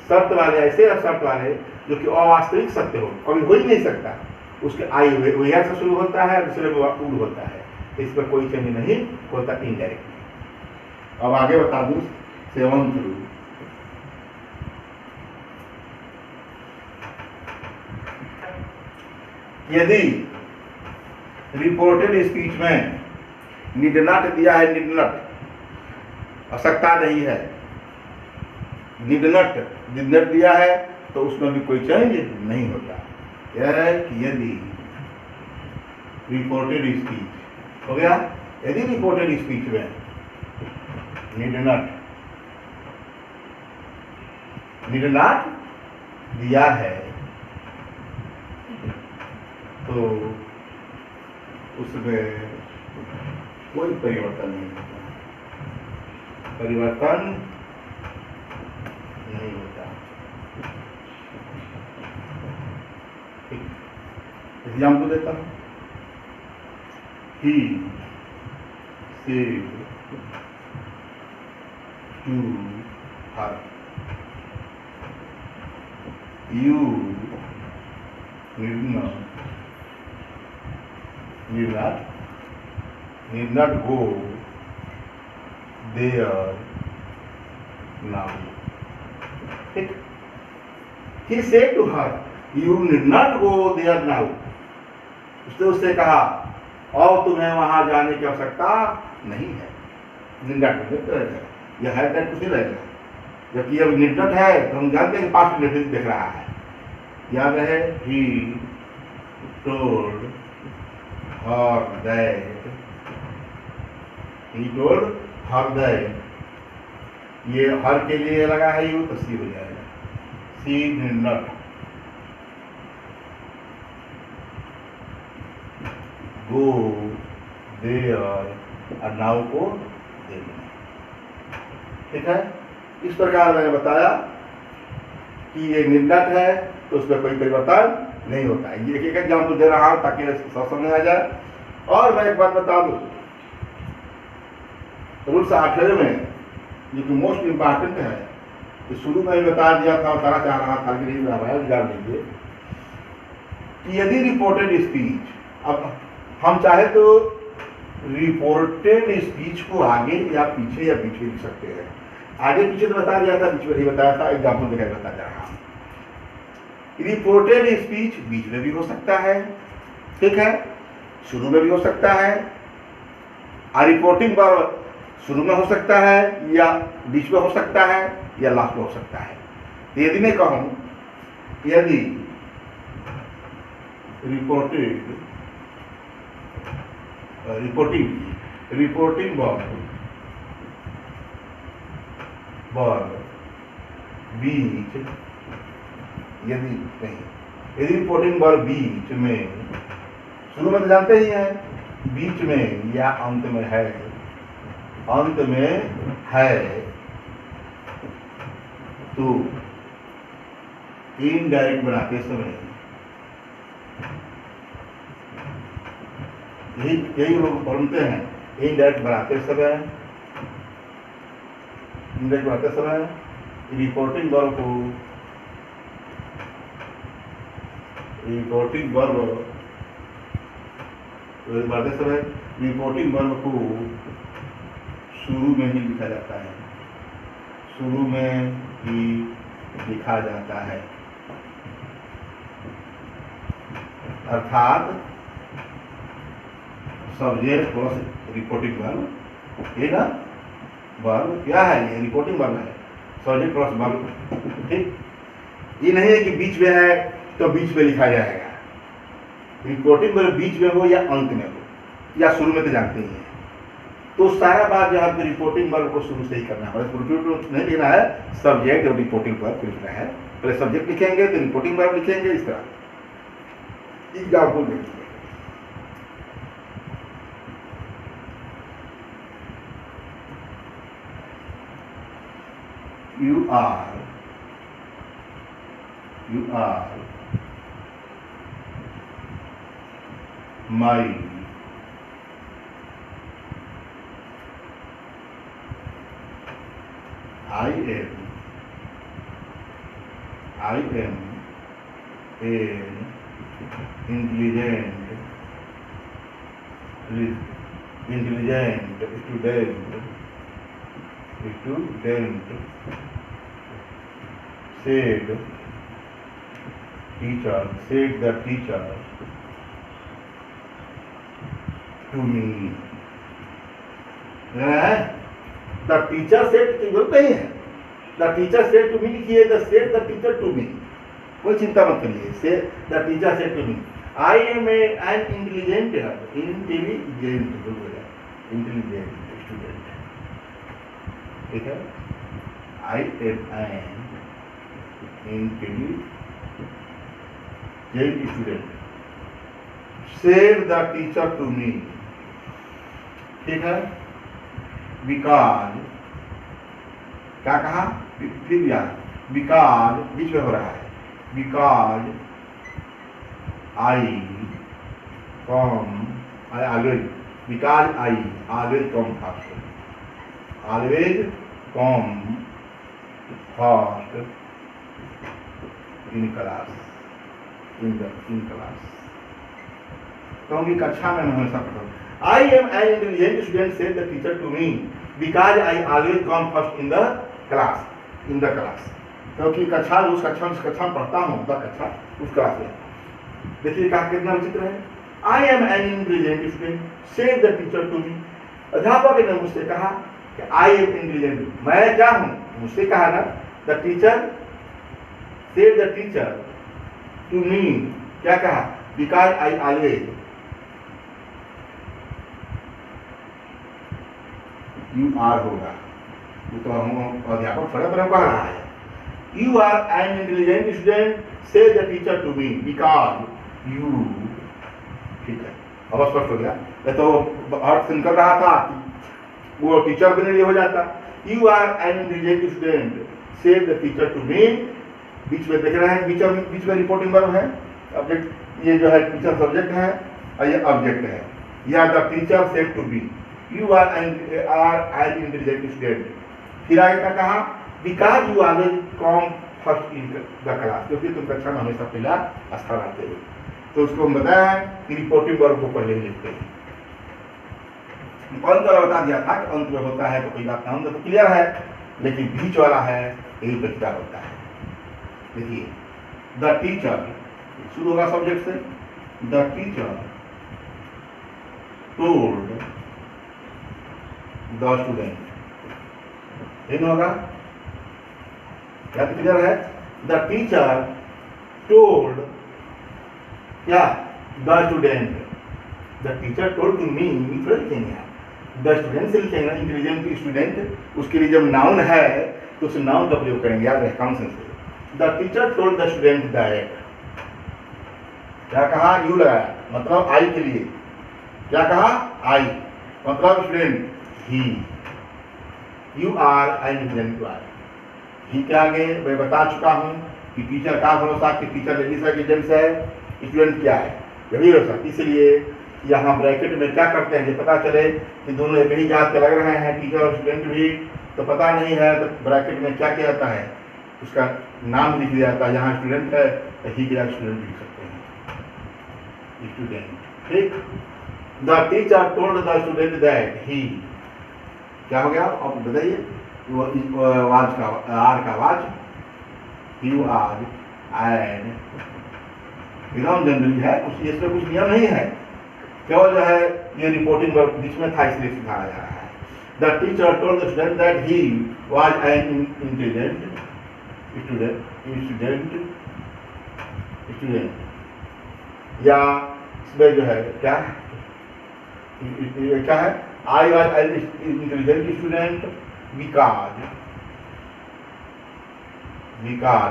शर्त वाले ऐसे शर्त वाले जो कि अवास्तविक सत्य हो, कभी हो ही नहीं सकता, उसके आई वेयर से शुरू होता है, दूसरे में उड़ होता है, इस पर कोई चेंज नहीं होता इनडायरेक्ट। अब आगे बता दूं 7th रूल। यदि रिपोर्टेड स्पीच में नीड नॉट दिया है, नीड नॉट आवश्यकता नहीं है, नीड नॉट दिया है तो उसमें भी कोई चेंज नहीं होता। यह है कि यदि रिपोर्टेड स्पीच हो गया, यदि रिपोर्टेड स्पीच में नीड नॉट दिया है तो उसमें कोई परिवर्तन नहीं होता, परिवर्तन नहीं होता। एग्जाम्पल देता हूँ, he said to her, you need not go there now. He said to her, you need not go there now. उसने उससे कहा और तुम्हें वहां जाने की आवश्यकता नहीं है। निर्णट रहेगा, यह है कुछ नहीं रहेगा, जबकि अब निर्णट है तो हम जानते हैं कि पास्ट निर्णय देख रहा है। याद रहे, he told her that, he told her that, ये हर के लिए लगा है यू तो सी हो जाएगा, she did not go there, और नाउ को दे देना। ठीक है, इस प्रकार मैंने बताया कि ये निर्णय है तो उसमें कोई परिवर्तन नहीं होता है। ये एक एग्जाम्पल दे रहा हूं ताकि सब समझ आ जाए। और मैं एक बात बता दूं, रूल्स 18 में जो कि मोस्ट इम्पॉर्टेंट है, तो शुरू में ही बता दिया था, बताना चाह रहा था कि नहीं बता, जान लीजिए कि यदि रिपोर्टेड स्पीच, अब हम चाहे तो रिपोर्टेड स्पीच को आगे या पीछे लिख सकते हैं। आगे पीछे तो बता दिया था, बीच में नहीं बताया था, एग्जाम्पल देकर बता जा रहा हूं। रिपोर्टेड स्पीच बीच में भी हो सकता है, ठीक है, शुरू में भी हो सकता है, और रिपोर्टिंग पर शुरू में हो सकता है या बीच में हो सकता है या लास्ट में हो सकता है। तो यदि मैं कहूं, यदि रिपोर्टिंग वर्ब बीच, यदि रिपोर्टिंग वर्ब बीच में, शुरू में तो जानते ही हैं, बीच में या अंत में है, तो इनडायरेक्ट बनाते समय यही लोग बोलते हैं, इनडायरेक्ट बनाते समय रिपोर्टिंग वर्ब को शुरू में ही लिखा जाता है, शुरू में ही लिखा जाता है, अर्थात सब्जेक्ट प्लस रिपोर्टिंग वर्ब। ये ना वर्ब क्या है, ये रिपोर्टिंग वर्ब है, सब्जेक्ट प्लस वर्ब। ठीक, ये नहीं है कि बीच में है तो बीच में लिखा जाएगा। रिपोर्टिंग वर्ब बीच में हो या अंत में हो या शुरू में तो जानते ही हैं, तो सारा बात जो है रिपोर्टिंग वर्ब को शुरू से ही करना है, नहीं लिखना है सब्जेक्ट और रिपोर्टिंग वर्ब को लिखना है। पहले सब्जेक्ट लिखेंगे तो रिपोर्टिंग वर्ब लिखेंगे, इस तरह। एग्जाम्पल देखिए, you are my I am an intelligent student, said the teacher to me. The teacher said की जरूरत नहीं है. The teacher said to me लिखिए, the said the teacher to me. कोई चिंता मत करिए. Say the teacher said to me, I am an intelligent student. ठीक है. I am an intelligent student. Said the teacher to me. ठीक है. Because क्या कहा फिर यार, because बीच में हो रहा है. Because I come, I always come first. Always come first in class. In class. क्योंकि कक्षा में मैं हमेशा पढ़ता हूँ. I am an intelligent student, said the teacher to me, because I always come first in the class. क्योंकि कक्षा उस कक्षा में पढ़ता हूँ, कक्षा उस क्लास में. देखिए कहा कितना विचित्र है. I am an intelligent student, said the teacher to me. अध्यापक ने मुझसे कहा कि I am intelligent. मैं क्या हूँ? मुझसे कहा ना. The teacher said the teacher to me. क्या कहा? Because I always. You are होगा. तो हम अध्यापक फर्क कह रहा है. You are an intelligent student, said the teacher to me, because you. ठीक है. अब स्पष्ट हो गया. ये तो अर्थ निकल रहा था, वो टीचर बने लिए हो जाता. You are an intelligent student, said the teacher to me. बीच में देख रहे हैं, बीच में रिपोर्टिंग वर्ब है. ऑब्जेक्ट ये जो है टीचर सब्जेक्ट है और ये ऑब्जेक्ट है. या the teacher said to B. You are an intelligent student. फिर आगे क्या कहा? Because you always come first in the class. क्योंकि तुम कक्षा में हमेशा पहला स्थान आते हो. तो उसको हम बताया कि रिपोर्टिंग वर्ब को पहले लिखते हैं. अंत वाला बता दिया था कि अंत में होता है तो कोई बात ना, तो क्लियर है. लेकिन बीच वाला है यही बचता होता है. देखिए द टीचर शुरू होगा सब्जेक्ट से. The teacher told the student. इन होगा क्या? क्लियर है. द टीचर टोल्ड क्या? The student. The teacher told to me. थोड़ा लिखेंगे द स्टूडेंट से लिखेंगे. इंटेलिजेंट स्टूडेंट उसके लिए जब नाउन है तो उस नाउन का प्रयोग करेंगे. याद रहे कॉमन सेंस से. The teacher told the student that. क्या कहा? यू लगाया मतलब आई के लिए. क्या कहा? आई मतलब student. He. You are an intelligent boy. ही के आगे मैं बता चुका हूँ कि टीचर का भरोसा कि टीचर लेडीज है कि जेंट्स है, स्टूडेंट क्या है यही भरोसा. इसलिए यहाँ ब्रैकेट में क्या करते हैं, पता चले कि दोनों एक ही जात के लग रहे हैं टीचर और स्टूडेंट भी, तो पता नहीं है तो ब्रैकेट में क्या किया जाता है, उसका नाम लिख दिया जाता है. यहाँ स्टूडेंट है तो ही के जगह स्टूडेंट लिख सकते हैं. स्टूडेंट. ठीक. The teacher told the student that he. क्या हो गया? अब बताइए. वाज का आर का वाज. यू आर एंड विराम जनरली है. इसमें कुछ नियम नहीं है, केवल जो है ये रिपोर्टिंग वर्ब बीच में था इसलिए सुधारा जा रहा है. The teacher told the student that he was an intelligent student. या इसमें जो है क्या है? I was an intelligent student because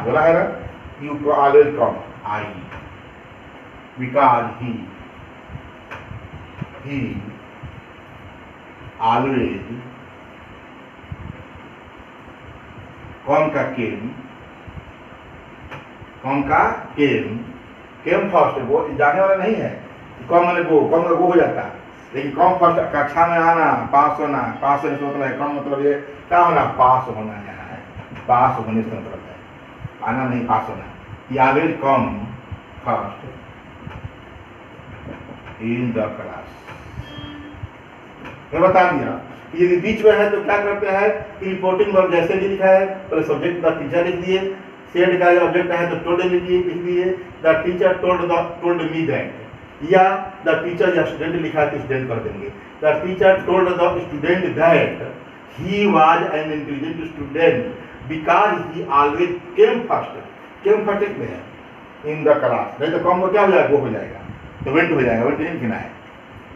बोला है ना. You always come. I. Because he always com का केम, कॉम का केम, केम फर्स्ट, वो जाने वाला नहीं है। कॉम मैंने गो, कॉम का गो हो जाता है, लेकिन कॉम फर्स्ट कक्षा में आना, पास होना, पास होने से मतलब है कॉम मतलब ये क्या होना, पास होना यहाँ है, पास होने से मतलब है आना नहीं, पास होना। या will come first in the class. मैं बता दिया, यदि बीच में है तो क्या करते हैं कि रिपोर्टिंग वर्ब जैसे भी लिखा है, पहले सब्जेक्ट द टीचर लिख दिए, सेड का ऑब्जेक्ट है तो टोल्ड लिख दिए, the teacher told me that, या द टीचर या स्टूडेंट लिखा है तो स्टूडेंट कर देंगे, the teacher told the student that he was an intelligent student because he always came first में है इन द क्लास। नहीं तो कम को क्या हो जाएगा, वो हो जाएगा, तो वेंट हो जाएगा, वेंट नहीं लिखना है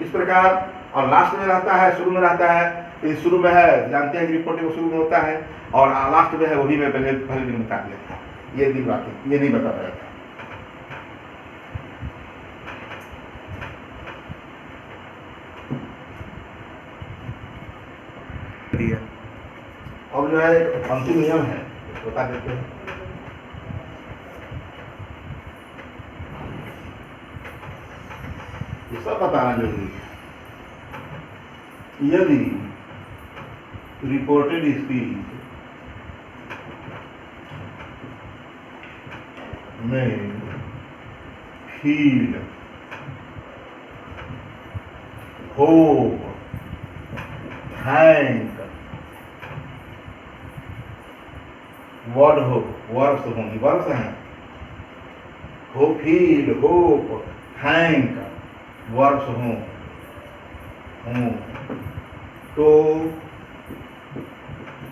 इस प्रकार। और लास्ट में रहता है, शुरू में रहता है, इस शुरू में है जानते हैं रिपोर्टिंग शुरू में होता है, और लास्ट में है वो भी मैं पहले दिन बता दिया था, ये दिन बाकी ये नहीं बता पाया था। अब जो है अंतिम नियम है, बता देते हैं। ये सब बताना जरूरी है। यदि रिपोर्टेड स्पीच में फील, होप, थैंक, वर्ड हो, वर्ब्स होंगे, वर्ब्स हैं, हो, फील, होप, थैंक, वर्ब्स हों तो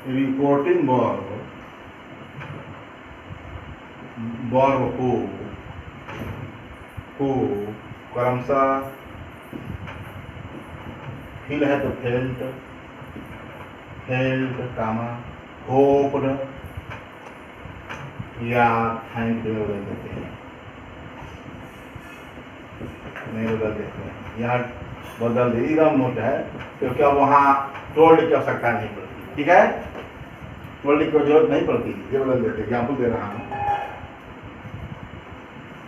रिपोर्टिंग वर्ब को क्रमशः फील है तो फेल्ट कामा होप्ड या थैंक में बदल देते हैं, नहीं बदल देते हैं, यहाँ बदल दे, एकदम नोट है क्योंकि अब वहाँ टोल्ड की आवश्यकता नहीं पड़ती, ठीक है, टोल्ड की जरूरत नहीं पड़ती, ये बदल देते। एग्जाम्पल दे रहा हूँ,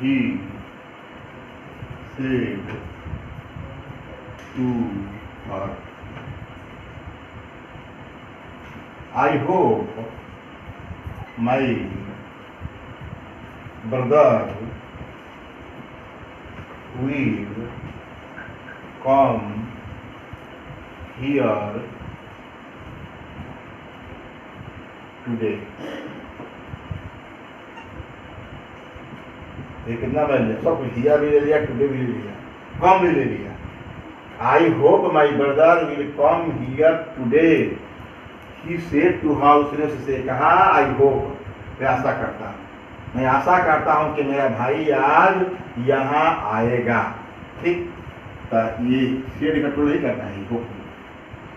he said to her, I hope my brother will come here today। ये कितना मैंने सब कुछ हियर भी ले लिया, टुडे भी ले लिया, कम भी ले लिया। I hope my brother will come here today, he said to her, उसने उससे कहा आई होप, मैं आशा करता हूँ, मैं आशा करता हूं कि मेरा भाई आज यहाँ आएगा, ठीक। तो ये सेड का टोल नहीं करना है, होप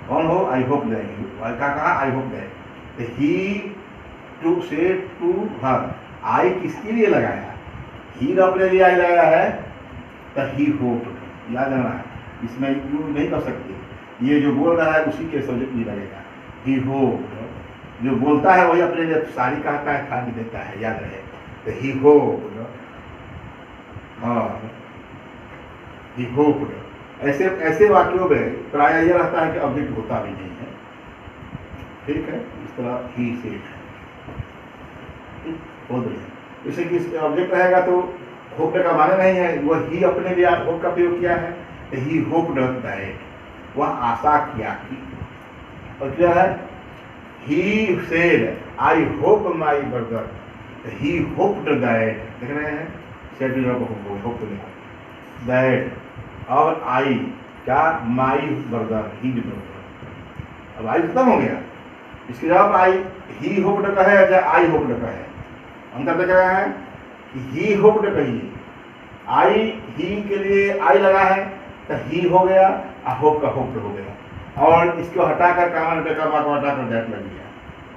कौन हो, आई होप दैट, क्या कहा, आई होप दैट, तो ही टू सेड टू हर, आई किसके लिए लगाया, ही अपने लिए आई लगाया है, तो ही होप, याद रखना है, इसमें यू नहीं कर सकते, ये जो बोल रहा है उसी के सब्जेक्ट भी लगेगा, ही होप, जो बोलता है वही अपने लिए सारी कहता है, खाली देता है, याद रहे, तो he hoped, he hoped, ऐसे वाक्यों में प्राय यह रहता है कि ऑब्जेक्ट होता भी नहीं है, ठीक है, इस तरह ही सेड है, बहुत बढ़िया। जैसे कि ऑब्जेक्ट रहेगा तो होप का माने नहीं है, वह ही अपने लिए होप का प्रयोग किया है, ही होप्ड दैट, वह आशा किया कि, और क्या है, he said I hope my brother, he hoped that, देख रहे हैं, सेड होप दैट, और आई क्या, माई ब्रदर, ही ब्रदर, अब आई खत्म हो गया, इसके जवाब आई ही होप्ड का है या आई होप्ड का है, अंतर देख रहे हैं कि ही होप्ड कहिए, आई ही के लिए आई लगा है तो ही हो गया, होप का होप्ड हो गया, और इसको हटाकर कामन को हटाकर दैट लग गया,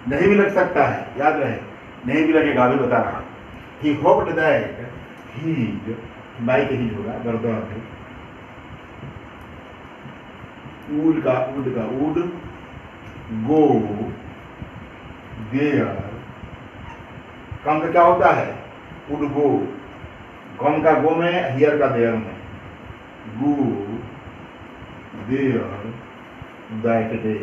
नहीं भी लग सकता है, याद रहे, नहीं भी लगेगा, अभी बता रहा। ही होप्ड दैट हीज, बाई के हीज होगा, ब्रदर, वुड का वुड, गो देयर कम का क्या होता है? Would go. कम का गो में, हियर का देयर में। Go there that day.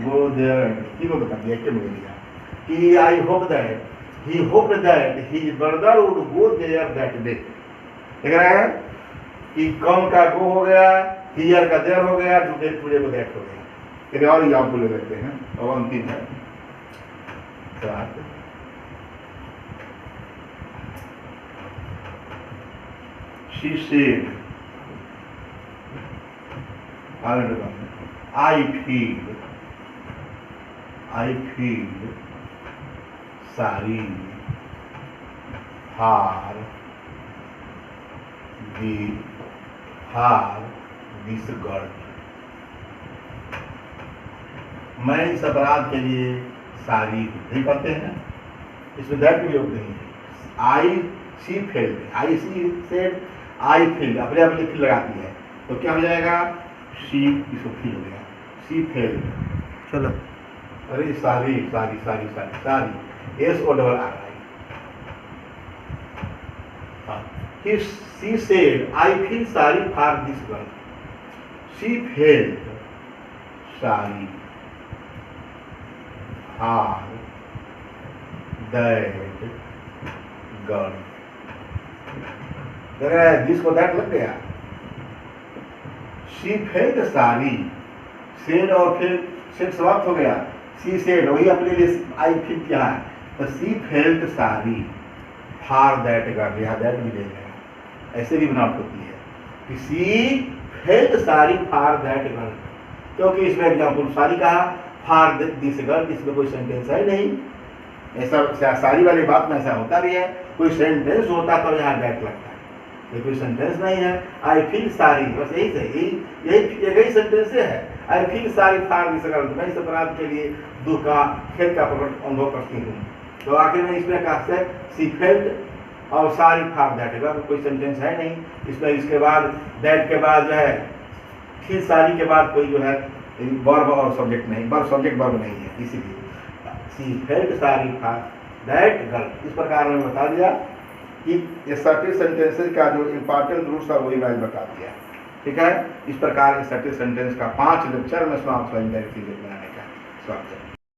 Go there तीनों बता दिया, क्या बोल दिया कि I hope that, he hoped that his brother would go there that day. देख रहे हैं कि कम का गो हो गया, हियर का देयर हो गया, टुडे टुडे को दैट हो गया। फिर और आप बोले रहते हैं। अब अंतिम है she said, I feel sorry for this girl। मैं इस अपराध के लिए सारी नहीं कहते हैं, इसमें दैट भी योग नहीं है। I see failed, I C said, I feel, अपने आप फील लगाती है तो क्या हो जाएगा? सी, इसको फील हो गया, सी फेल्ड। चलो, अरे सारी sorry sorry sorry sorry S O double R I. C said I feel sorry for this girl. She felt sorry for that girl. जिसको दैट लग गया, शी फेल्ड सारी, सेड और फिर सेड समाप्त हो गया, शी सेड वही अपने लिए आई फील क्या है, तो शी फेल्ड सारी फॉर दैट गर्ल। यहाँ दैट भी ले गया, ऐसे भी बनावट होती है कि शी फेल्ड सारी फॉर दैट गर्ल, क्योंकि इसमें एग्जाम्पल सारी कहा, फॉर दिस गर्ल, इसमें कोई सेंटेंस है नहीं। ऐसा सारी वाली बात में ऐसा होता भी है, कोई सेंटेंस होता तो यहाँ दैट लगता है, कोई सेंटेंस नहीं है। आई फील सारी, बस यही से यही सेंटेंस है। आई फील सारी फॉर दिस गर्ल, मैं इस अपराध के लिए दुख का, खेद का अनुभव करती हूँ। तो आखिर में इसमें कहा से सी फेल्ड और सारी फॉर दैट गर्ल, कोई सेंटेंस है नहीं इसमें। इसके बाद दैट के बाद जो है फील सारी के बाद कोई जो है वर्ब और सब्जेक्ट नहीं, वर्ब सब्जेक्ट वर्ब नहीं है, इसीलिए सी फेल्ड सारी फॉर दैट गर्ल। इस प्रकार में बता दिया कि एसर्टिव सेंटेंसेस का जो इंपॉर्टेंट रूल्स था वही मैंने बता दिया। ठीक है, इस प्रकार एसर्टिव सेंटेंस का 5 लेक्चर में समाप्त हुआ इंडायरेक्ट बनाने का। स्वागत है।